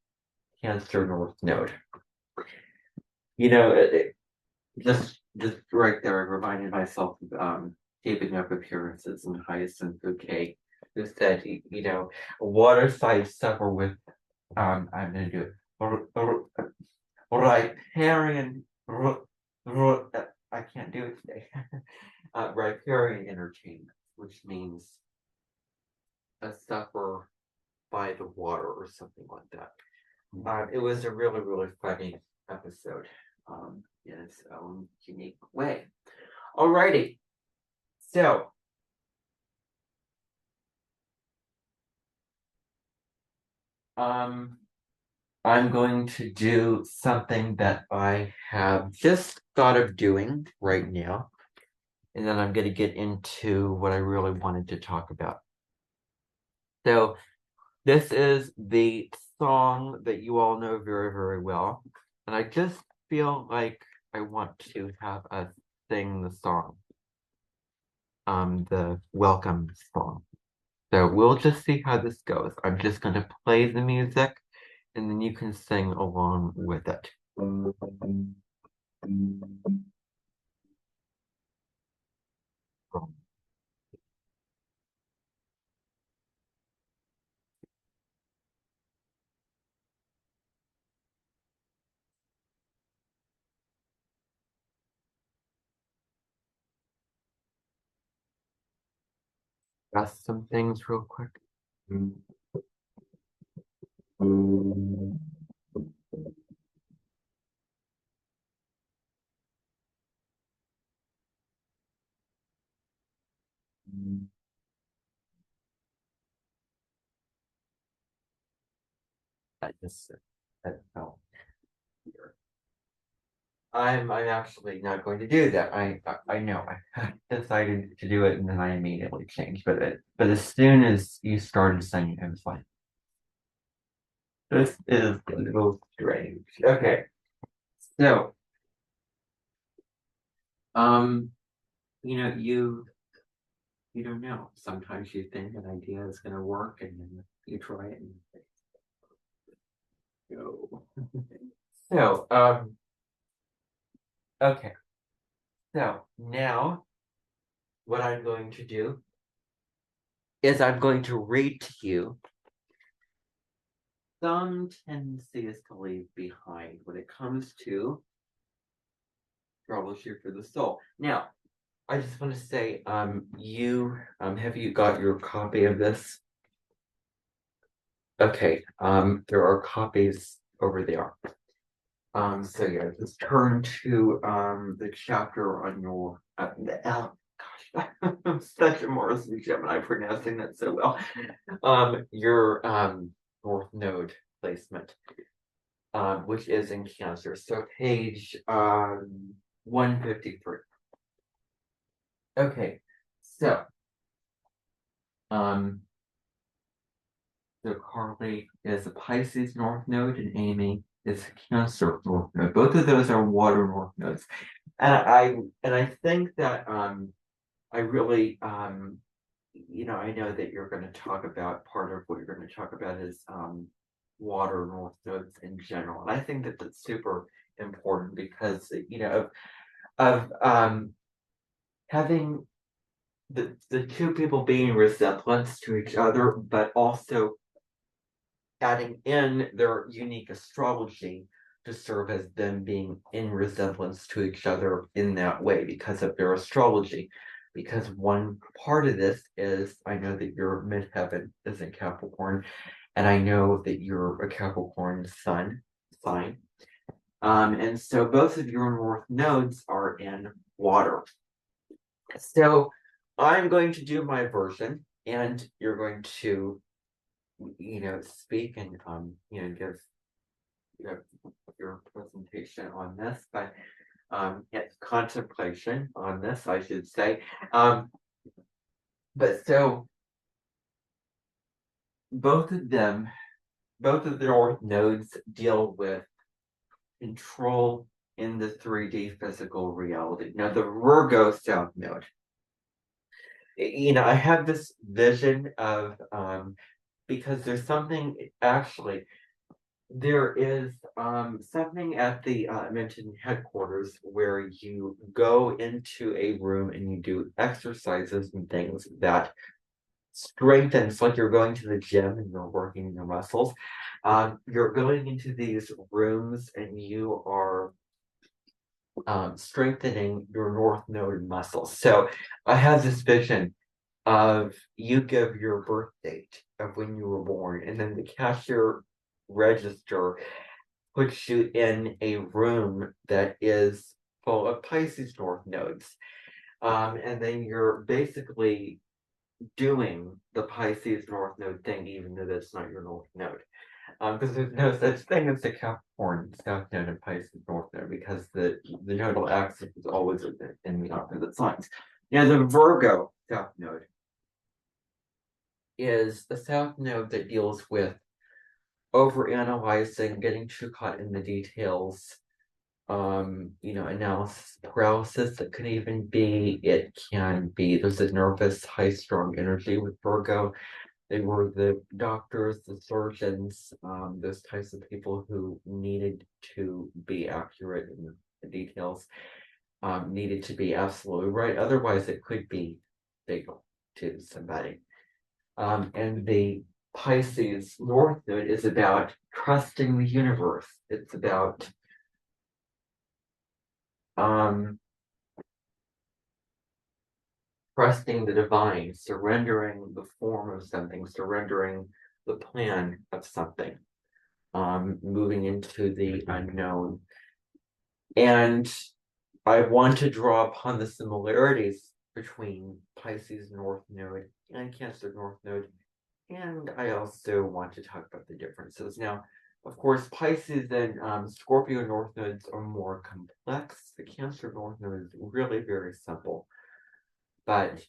Cancer North Node. You know, just right there, I reminded myself of keeping up appearances in Hyacinth Bouquet, who said, you know, water signs suffer with I'm gonna do it. Riparian I can't do it today. Riparian entertainment, which means a supper by the water or something like that. It was a really, really funny episode in its own unique way. Alrighty. So I'm going to do something that I have just thought of doing right now. And then I'm going to get into what I really wanted to talk about. So this is the song that you all know very, very well. And I just feel like I want to have us sing the song. The welcome song. So we'll just see how this goes. I'm just going to play the music and then you can sing along with it. Ask some things real quick. I just that fell here. I'm actually not going to do that. I know I decided to do it and then I immediately changed. But as soon as you started singing, I was like, this is a little strange. Okay, so um, you don't know. Sometimes you think an idea is gonna work and then you try it and go. So okay. So now what I'm going to do is I'm going to read to you some tendencies to leave behind when it comes to troubleshoot for the soul. Now, I just want to say, have you got your copy of this? Okay, there are copies over there. So yeah, just turn to the chapter on your gosh, I'm such a Morrison Gemini pronouncing that so well. Your North Node placement, which is in Cancer. So page 153. Okay, so um so Carly is a Pisces North Node and Amy is a Cancer North Node. Both of those are water North Nodes. And I think that I really I know that you're going to talk about part of what you're going to talk about is water North Nodes in general. And I think that that's super important because of having the two people being resemblance to each other, but also adding in their unique astrology to serve as them being in resemblance to each other in that way because of their astrology. Because one part of this is I know that your midheaven is in Capricorn, and I know that you're a Capricorn sun sign. And so both of your north nodes are in water. So I'm going to do my version, and you're going to speak and give your presentation on this, but it's contemplation on this, I should say. But so both of their nodes deal with control in the 3D physical reality. Now the Virgo South node, I have this vision of because there's something actually there is something at the Minton headquarters where you go into a room and you do exercises and things that strengthens, like you're going to the gym and you're working your muscles. You're going into these rooms and you are strengthening your North Node muscles. So I have this vision of you give your birth date of when you were born, and then the cashier register puts you in a room that is full of Pisces North nodes. And then you're basically doing the Pisces North Node thing, even though that's not your North Node. Because there's no such thing as the Capricorn South Node and Pisces North Node, because the nodal axis is always in the opposite signs. Now, the Virgo South Node is the South Node that deals with overanalyzing, getting too caught in the details, analysis paralysis. That could even be, it can be, there's a nervous, high strung energy with Virgo. They were the doctors, the surgeons, those types of people who needed to be accurate in the details, needed to be absolutely right. Otherwise, it could be fatal to somebody. And the Pisces North Node is about trusting the universe. It's about trusting the divine, surrendering the form of something, surrendering the plan of something. moving into the unknown. And I want to draw upon the similarities between Pisces North Node and Cancer North Node. And I also want to talk about the differences. Now, of course, Pisces and Scorpio North Nodes are more complex. The Cancer North Node is really very simple, but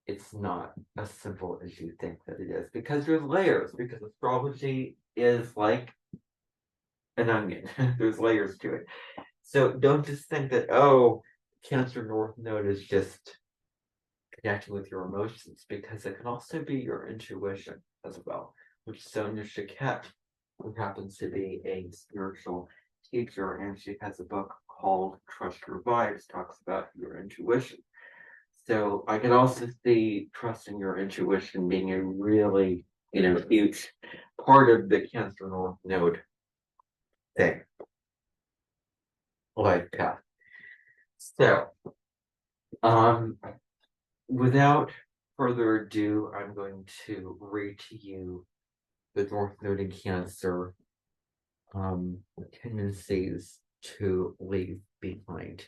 it's not as simple as you think that it is because there's layers, because astrology is like an onion. There's layers to it. So don't just think that, oh, Cancer North Node is just connecting with your emotions, because it can also be your intuition as well, which Sonia Chiquette, who happens to be a spiritual teacher, and she has a book called Trust Your Vibes, talks about your intuition. So I can also see trusting your intuition being a really, huge part of the Cancer North Node thing. Like that. So, without further ado, I'm going to read to you the North Node in Cancer tendencies to leave behind.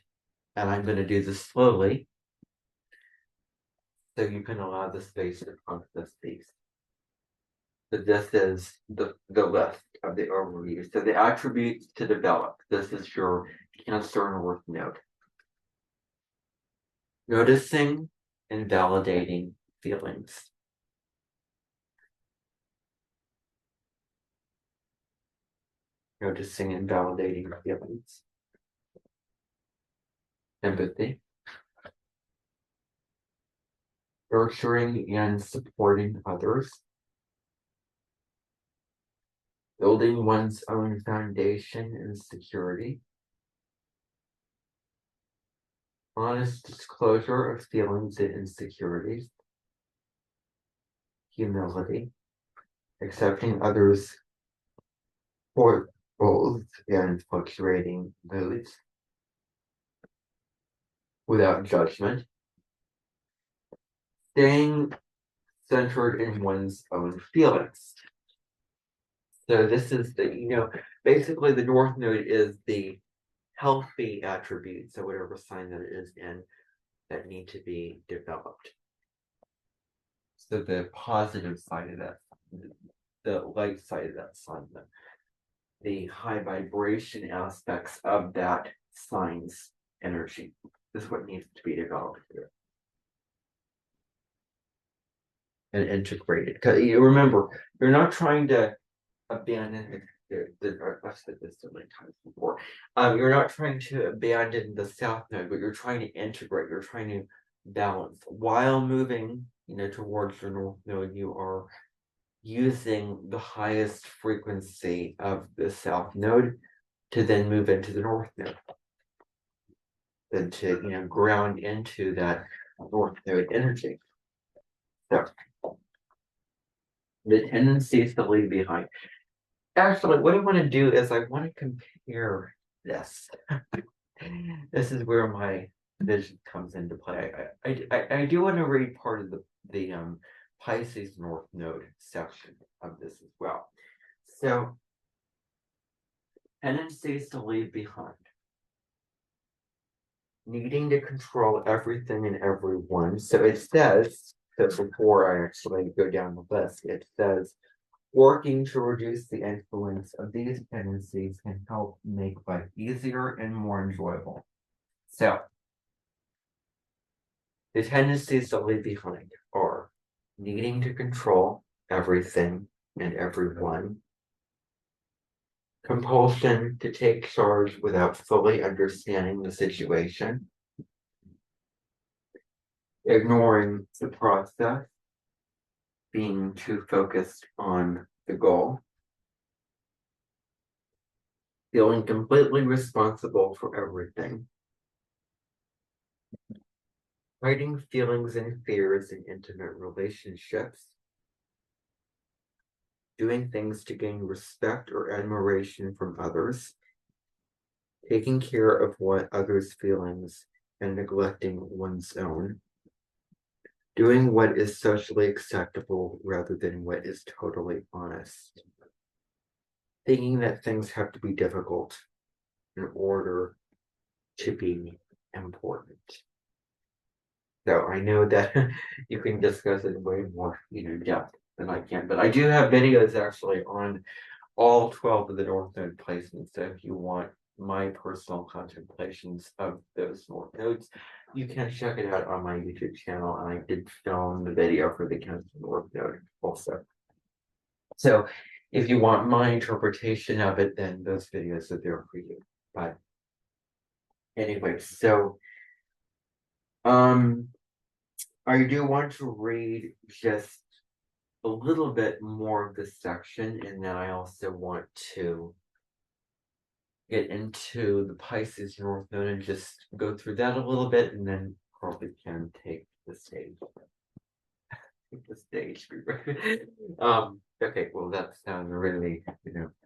And I'm going to do this slowly so you can allow the space to process these. So this is the list of the overview. So the attributes to develop. This is your Cancer North Node. Noticing and validating feelings. Noticing and validating feelings. Empathy. Nurturing and supporting others. Building one's own foundation and security. Honest disclosure of feelings and insecurities. Humility. Accepting others' foibles and fluctuating moods without judgment. Staying centered in one's own feelings. So this is basically the North Node is the healthy attributes, so whatever sign that it is in, that need to be developed. So the positive side of that, the light side of that sign, the high vibration aspects of that sign's energy. This is what needs to be developed here. And integrated. Because you remember, you're not trying to abandon I've said this so many times before. You're not trying to abandon the South Node, but you're trying to integrate, you're trying to balance. While moving, towards your North Node, you are using the highest frequency of the South Node to then move into the North Node. Then to ground into that North Node energy. So the tendencies to leave behind. Actually, what I want to do is I want to compare this. This is where my vision comes into play. I do want to read part of the Pisces North Node section of this as well. So, tendencies to leave behind. Needing to control everything and everyone. So it says, that before I actually go down the list, it says, working to reduce the influence of these tendencies can help make life easier and more enjoyable. So, the tendencies to leave behind are needing to control everything and everyone, compulsion to take charge without fully understanding the situation, ignoring the process, being too focused on the goal, feeling completely responsible for everything, hiding feelings and fears in intimate relationships, doing things to gain respect or admiration from others, taking care of what others' feelings and neglecting one's own, doing what is socially acceptable rather than what is totally honest. thinking that things have to be difficult in order to be important. So I know that you can discuss it way more, depth than I can, but I do have videos actually on all 12 of the North Node placements. So if you want my personal contemplations of those North Nodes, you can check it out on my YouTube channel. And I did film the video for the Cancer North Node also. So if you want my interpretation of it, then those videos are there for you. But anyway, so I do want to read just a little bit more of this section, and then I also want to get into the Pisces North Node and just go through that a little bit, and then probably can take the stage. Take the stage. Okay, well that sounds really,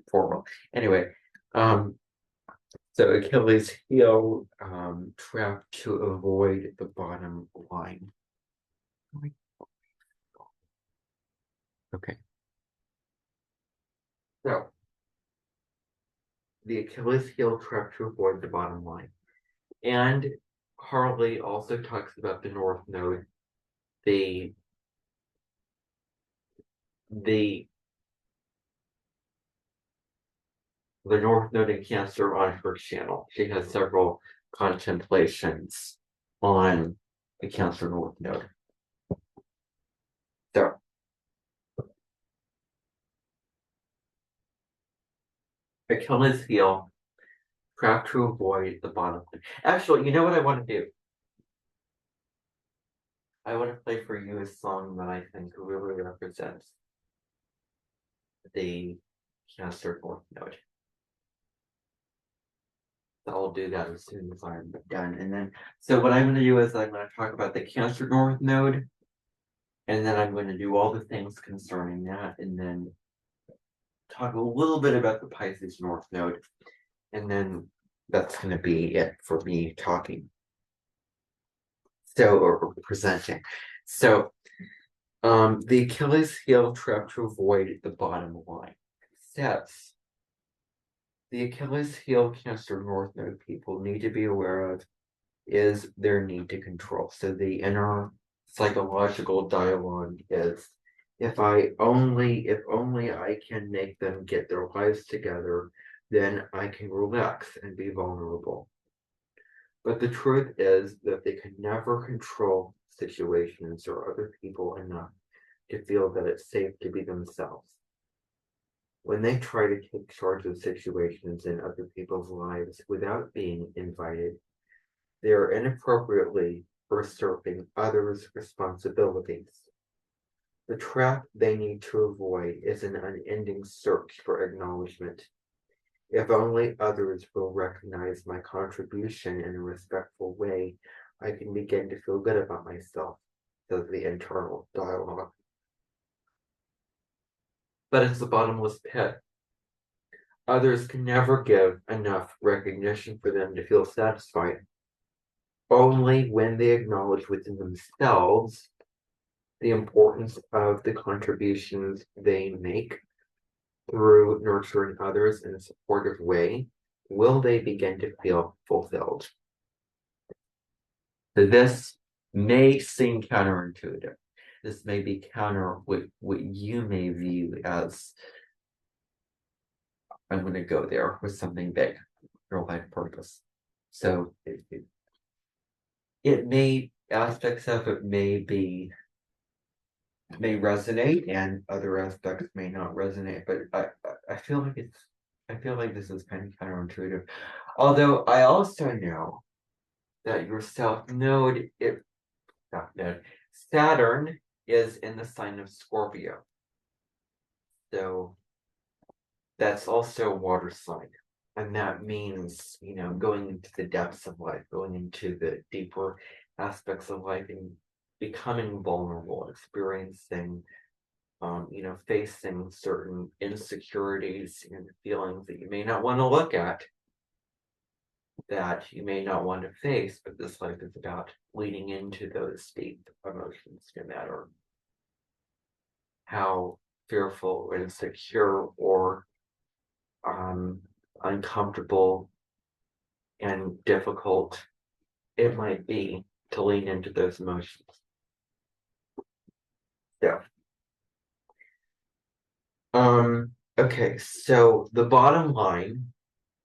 formal. Anyway, so Achilles heel trapped to avoid the bottom line. Okay. So the Achilles heel trap to avoid the bottom line. And Harley also talks about the North Node, the North Node in Cancer on her channel. She has several contemplations on the Cancer North Node. So Achilles heel, trap to avoid the bottom line. Actually, you know what I want to do? I want to play for you a song that I think really represents the Cancer North Node. So I'll do that as soon as I'm done. And then, so what I'm going to do is I'm going to talk about the Cancer North Node, and then I'm going to do all the things concerning that, and then talk a little bit about the Pisces North Node, and then that's going to be it for me talking. So, or presenting. So, the Achilles heel trap to avoid the bottom line. Steps the Achilles heel Cancer North Node people need to be aware of is their need to control. So the inner psychological dialogue is, if only I can make them get their lives together, then I can relax and be vulnerable. But the truth is that they can never control situations or other people enough to feel that it's safe to be themselves. When they try to take charge of situations in other people's lives without being invited, they are inappropriately usurping others' responsibilities. The trap they need to avoid is an unending search for acknowledgement. If only others will recognize my contribution in a respectful way, I can begin to feel good about myself, says the internal dialogue. But it's a bottomless pit. Others can never give enough recognition for them to feel satisfied. Only when they acknowledge within themselves the importance of the contributions they make through nurturing others in a supportive way will they begin to feel fulfilled. So this may seem counterintuitive. This may be counter what you may view as, I'm going to go there with something big, your life purpose. So it may, aspects of it may resonate and other aspects may not resonate, but I feel like this is kind of counterintuitive. Although I also know that your South Node, Saturn is in the sign of Scorpio. So that's also a water sign. And that means, going into the depths of life, going into the deeper aspects of life and becoming vulnerable, experiencing, facing certain insecurities and feelings that you may not want to look at, that you may not want to face, but this life is about leading into those deep emotions, no matter how fearful or insecure or uncomfortable and difficult it might be to lean into those emotions. Yeah. Okay, so the bottom line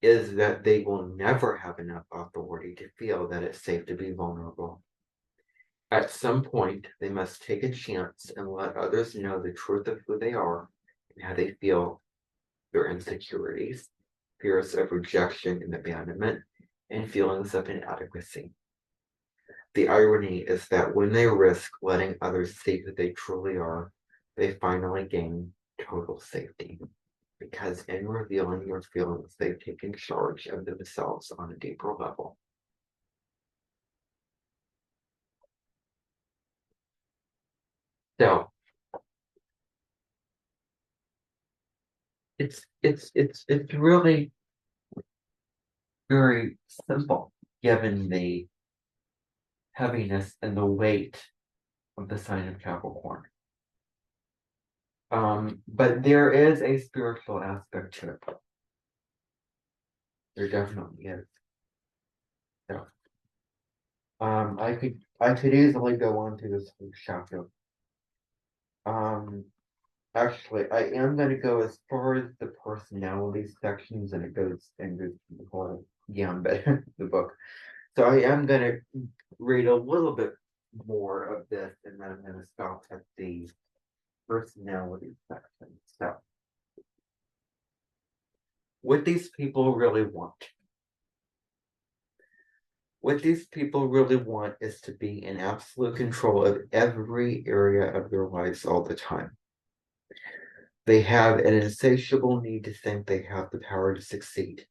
is that they will never have enough authority to feel that it's safe to be vulnerable. At some point, they must take a chance and let others know the truth of who they are and how they feel, their insecurities, fears of rejection and abandonment, and feelings of inadequacy. The irony is that when they risk letting others see who they truly are, they finally gain total safety. Because in revealing your feelings, they've taken charge of themselves on a deeper level. So it's really very simple given the heaviness and the weight of the sign of Capricorn. But there is a spiritual aspect to it. There definitely is. So, I could easily go on to this whole chapter. Um, Actually, I am going to go as far as the personality sections, and it goes into the whole gambit of the book. So I am going to read a little bit more of this, and then I'm going to stop at the personality section. So, what these people really want. What these people really want is to be in absolute control of every area of their lives all the time. They have an insatiable need to think they have the power to succeed.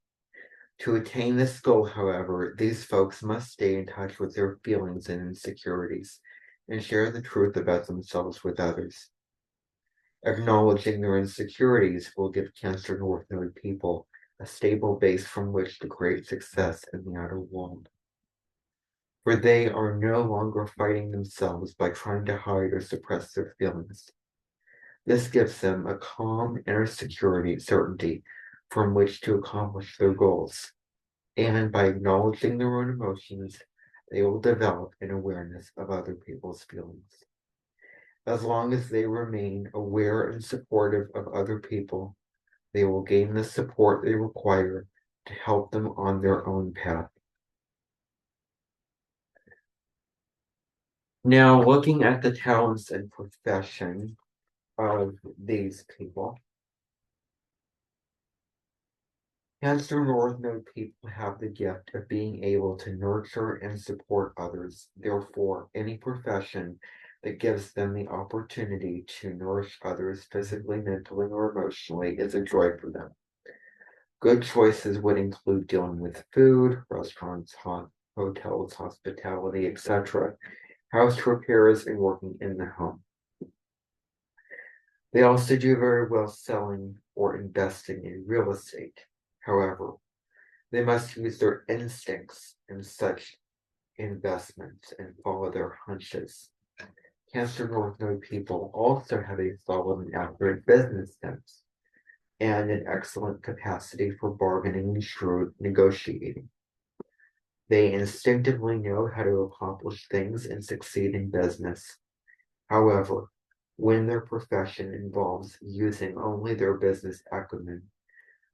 To attain this goal, however, these folks must stay in touch with their feelings and insecurities and share the truth about themselves with others. Acknowledging their insecurities will give Cancer North Node people a stable base from which to create success in the outer world. For they are no longer fighting themselves by trying to hide or suppress their feelings. This gives them a calm inner certainty from which to accomplish their goals. And by acknowledging their own emotions, they will develop an awareness of other people's feelings. As long as they remain aware and supportive of other people, they will gain the support they require to help them on their own path. Now, looking at the talents and profession of these people, Cancer North Node people have the gift of being able to nurture and support others. Therefore, any profession that gives them the opportunity to nourish others physically, mentally, or emotionally is a joy for them. Good choices would include dealing with food, restaurants, hotels, hospitality, etc., house repairs, and working in the home. They also do very well selling or investing in real estate. However, they must use their instincts in such investments and follow their hunches. Cancer North Node people also have a solid and accurate business sense and an excellent capacity for bargaining and shrewd negotiating. They instinctively know how to accomplish things and succeed in business. However, when their profession involves using only their business acumen,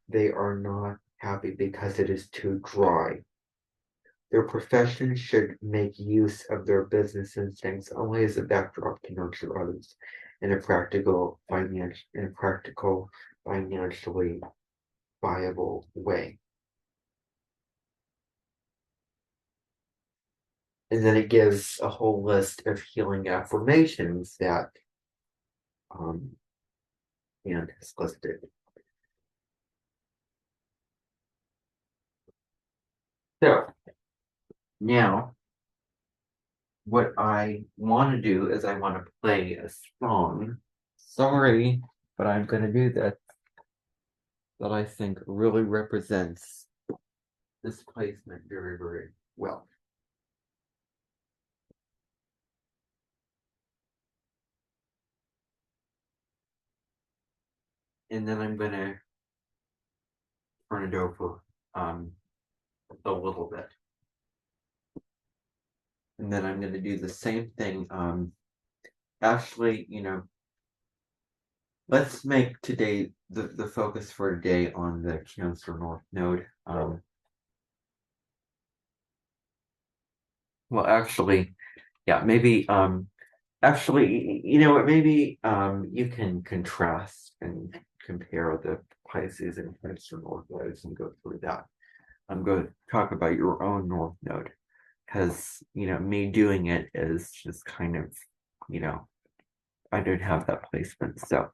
they are not happy because it is too dry. Their profession should make use of their business instincts only as a backdrop to nurture others in a practical, financially viable way. And then it gives a whole list of healing affirmations that Anne has listed. So now what I want to do is I want to play a song. Sorry, but I'm going to do this that I think really represents this placement very, very well. And then I'm going to turn it over a little bit. And then I'm gonna do the same thing. Actually, let's make today the focus for today on the Cancer North node. Well, actually, yeah, maybe actually, you know what, maybe you can contrast and compare the Pisces and Cancer North nodes and go through that. I'm going to talk about your own North node because me doing it is just kind of, you know, I don't have that placement. So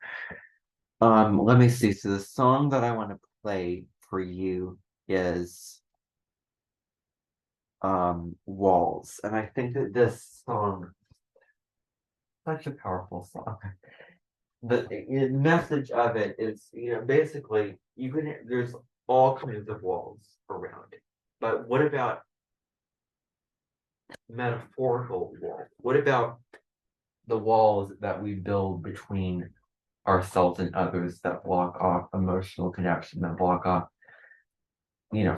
let me see. So the song that I want to play for you is Walls. And I think that this song such a powerful song. The message of it is, basically there's all kinds of walls around. But what about metaphorical walls? What about the walls that we build between ourselves and others that block off emotional connection, that block off,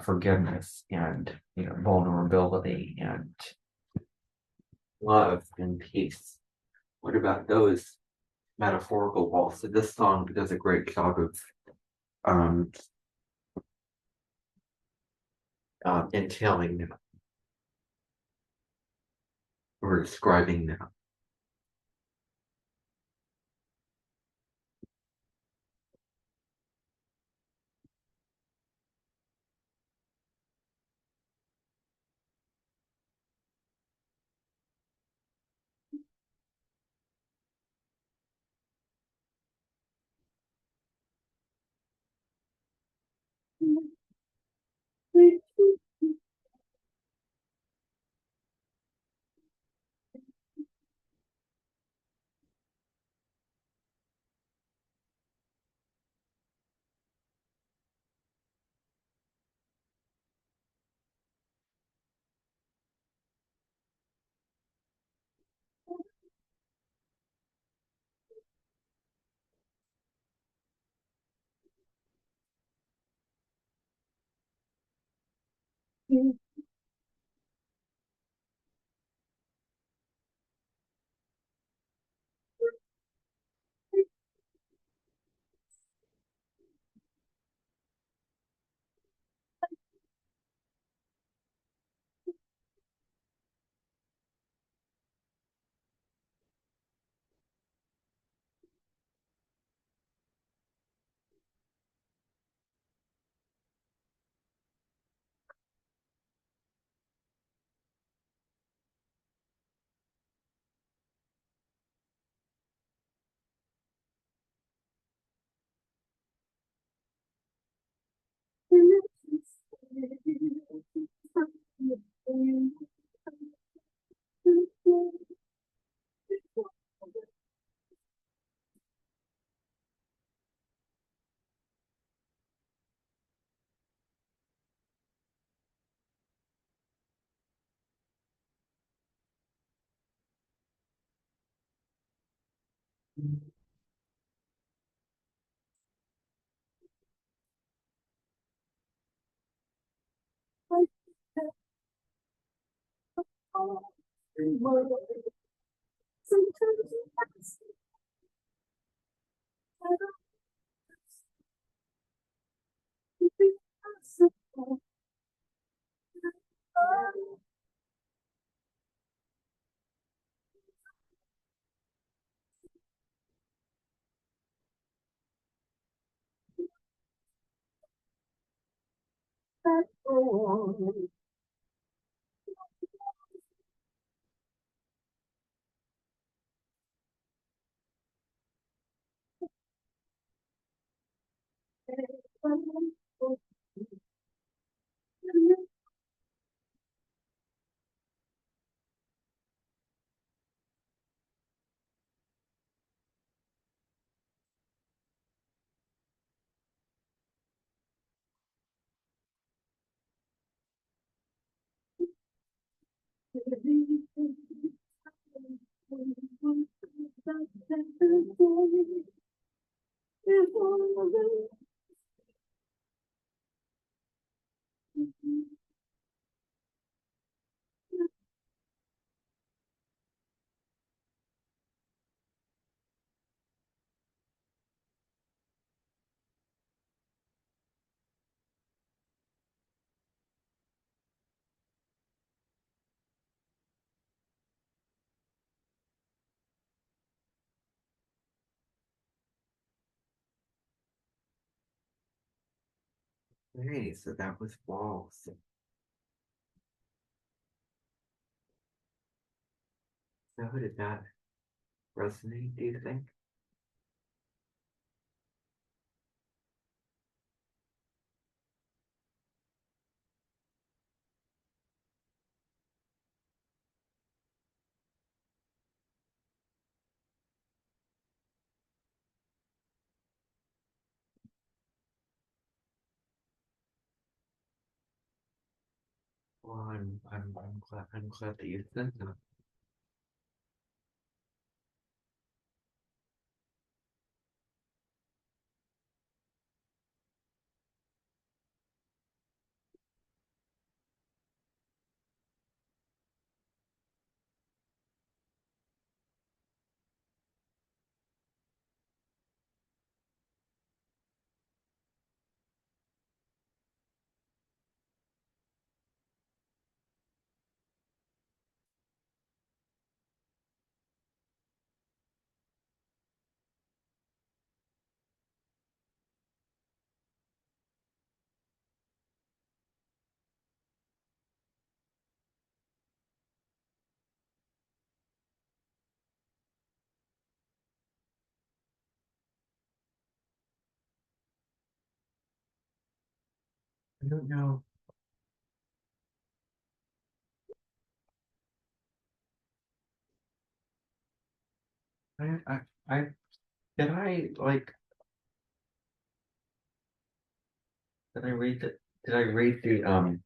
forgiveness and, vulnerability and love and peace? What about those metaphorical walls? So this song does a great job of um entailing them or describing them. Okay, so that was walls. So how did that resonate, do you think? Well, I'm glad that you said that. I don't know. I, I, I, did I like, did I read the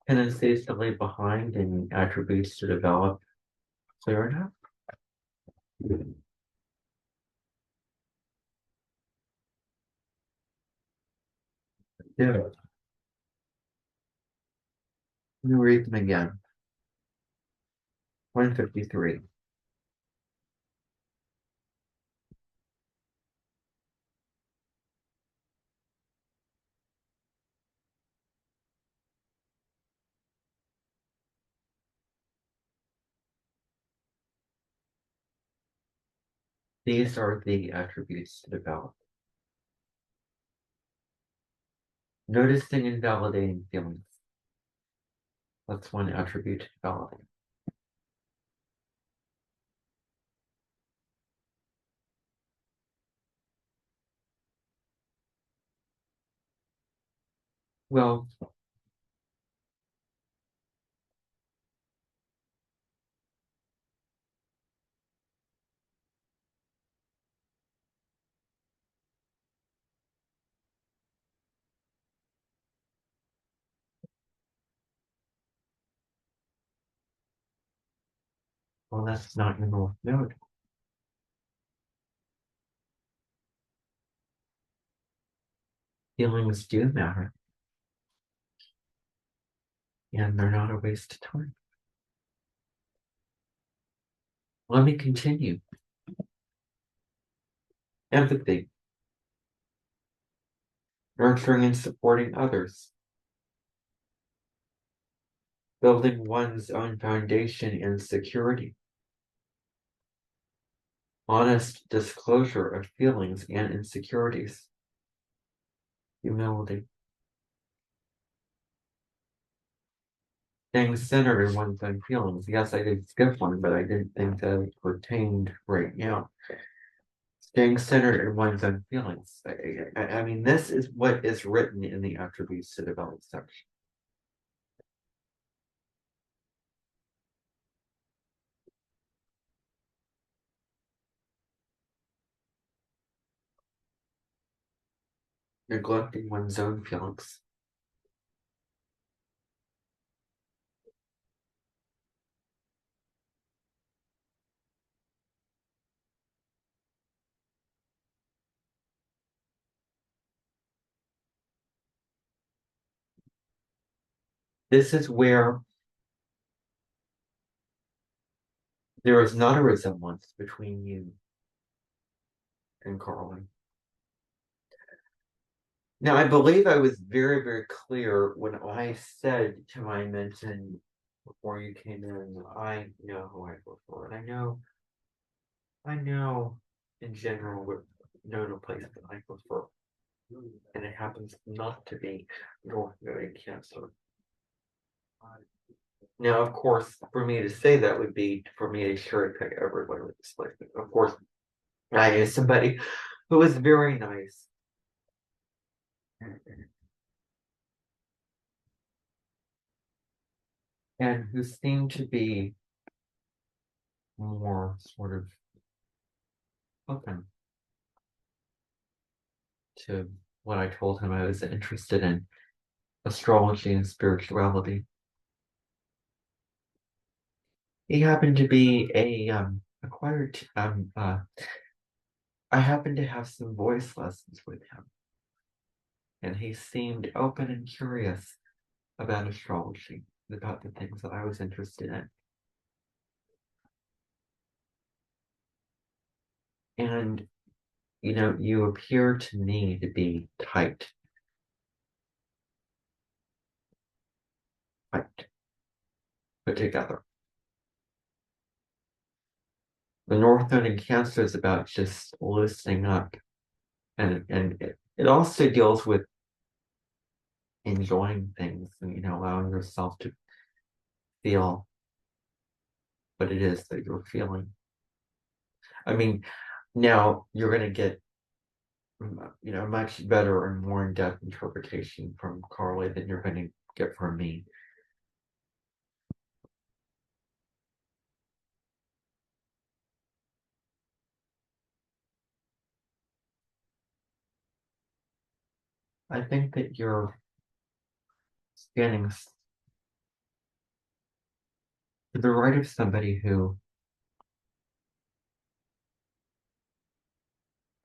tendencies to leave behind and attributes to develop clear enough? Yeah. Let me read them again. 153. These are the attributes to develop. Noticing and validating feelings. That's one attribute to develop. Well, that's not your north node. Feelings do matter, and they're not a waste of time. Let me continue. Empathy, nurturing and supporting others, building one's own foundation and security, honest disclosure of feelings and insecurities, humility, staying centered in one's own feelings. Yes, I did skip one, but I didn't think that it pertained right now. Staying centered in one's own feelings. I mean, this is what is written in the attributes to develop section. Neglecting one's own feelings. This is where there is not a resemblance between you and Carlin. Now, I believe I was very, very clear when I said to my mentor before you came in, I know who I work for, and I know in general what known a place that I prefer. and it happens not to be North Node in Cancer. Now, of course, for me to say that would be for me to cherry pick everyone with this like, of course, I knew somebody who was very nice. And who seemed to be more sort of open to what I told him I was interested in astrology and spirituality. He happened to be a acquired I happened to have some voice lessons with him, and he seemed open and curious about astrology, about the things that I was interested in. And you appear to me to be tight, put together. The North Node in Cancer is about just loosening up, and it also deals with enjoying things and allowing yourself to feel what it is that you're feeling. I mean, now you're going to get much better and more in-depth interpretation from Carly than you're going to get from me. I think that you're standing to the right of somebody who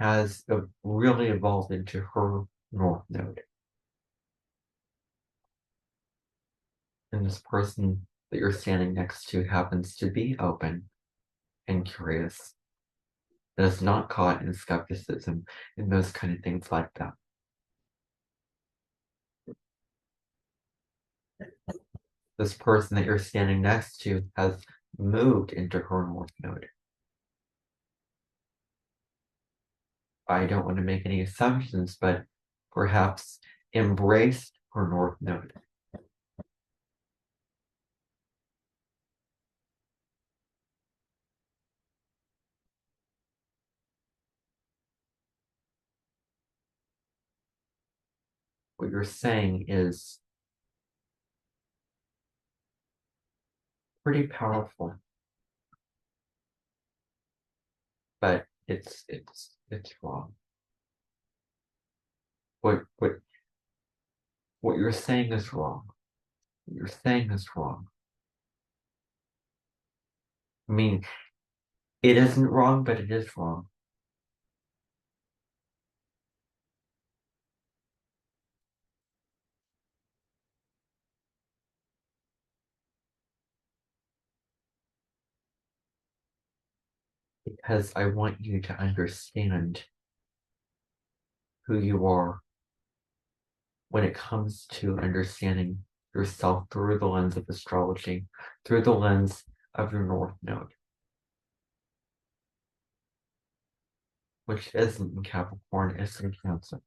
has really evolved into her North Node. And this person that you're standing next to happens to be open and curious, that is not caught in skepticism and those kind of things like that. This person that you're standing next to has moved into her North Node. I don't want to make any assumptions, but perhaps embraced her North Node. What you're saying is pretty powerful, but it's wrong. What you're saying is wrong. What you're saying is wrong. I mean, it isn't wrong, but it is wrong. Because I want you to understand who you are when it comes to understanding yourself through the lens of astrology, through the lens of your North Node, which isn't in Capricorn, it's in Cancer.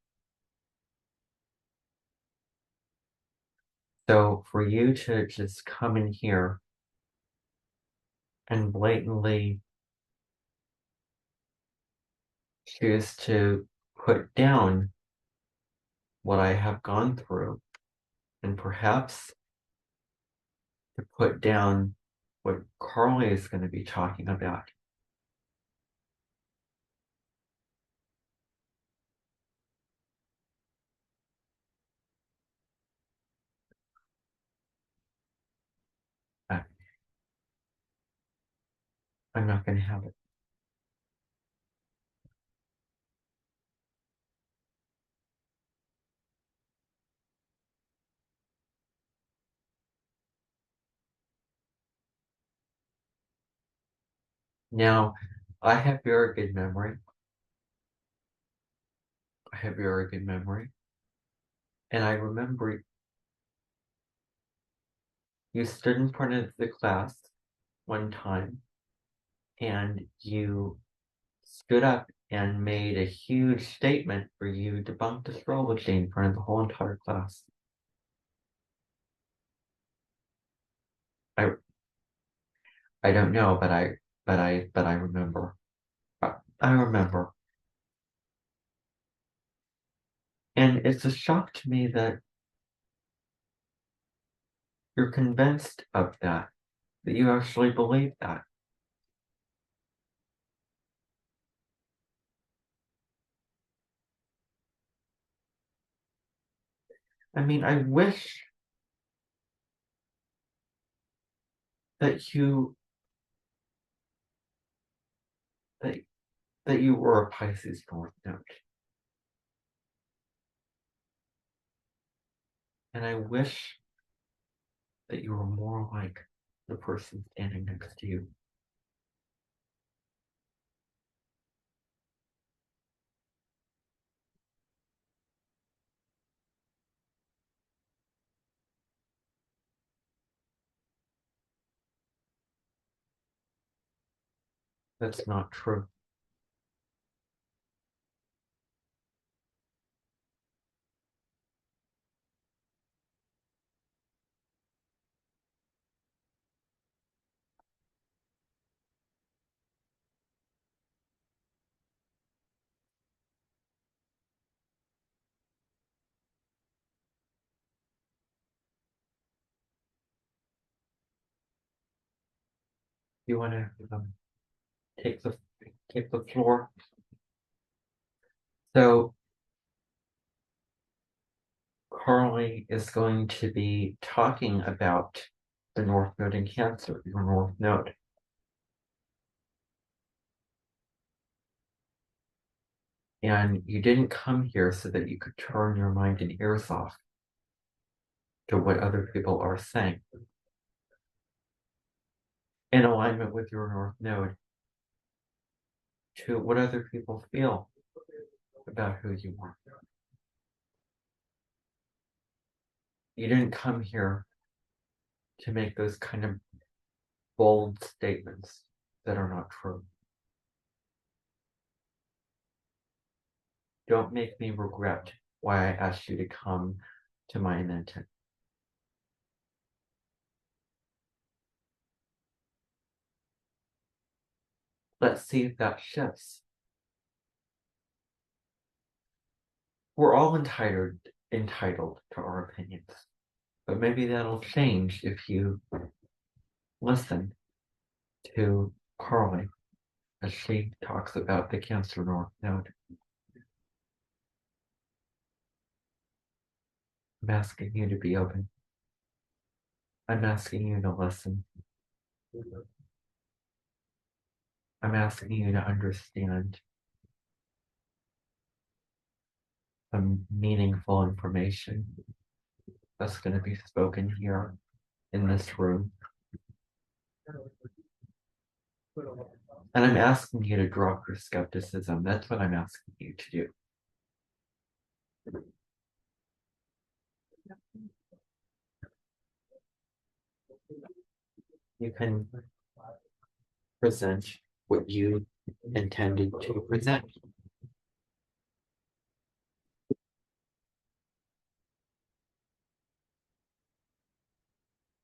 So for you to just come in here and blatantly choose to put down what I have gone through, and perhaps to put down what Carly is going to be talking about. I'm not going to have it. Now, I have very good memory. I have very good memory. And I remember you stood in front of the class one time and you stood up and made a huge statement for you to debunked astrology in front of the whole entire class. I don't know, but I remember. I remember. And it's a shock to me that you're convinced of that you actually believe that. I mean, I wish that that, that you were a Pisces North Node. And I wish that you were more like the person standing next to you. That's not true. You want to take the floor? So Carly is going to be talking about the North Node in Cancer, your North Node. And you didn't come here so that you could turn your mind and ears off to what other people are saying. In alignment with your North Node, to what other people feel about who you are. You didn't come here to make those kind of bold statements that are not true. Don't make me regret why I asked you to come to my event. Let's see if that shifts. We're all entitled to our opinions, but maybe that'll change if you listen to Carly as she talks about the Cancer North Node. I'm asking you to be open. I'm asking you to listen. I'm asking you to understand some meaningful information that's going to be spoken here in this room. And I'm asking you to drop your skepticism. That's what I'm asking you to do. You can present what you intended to present.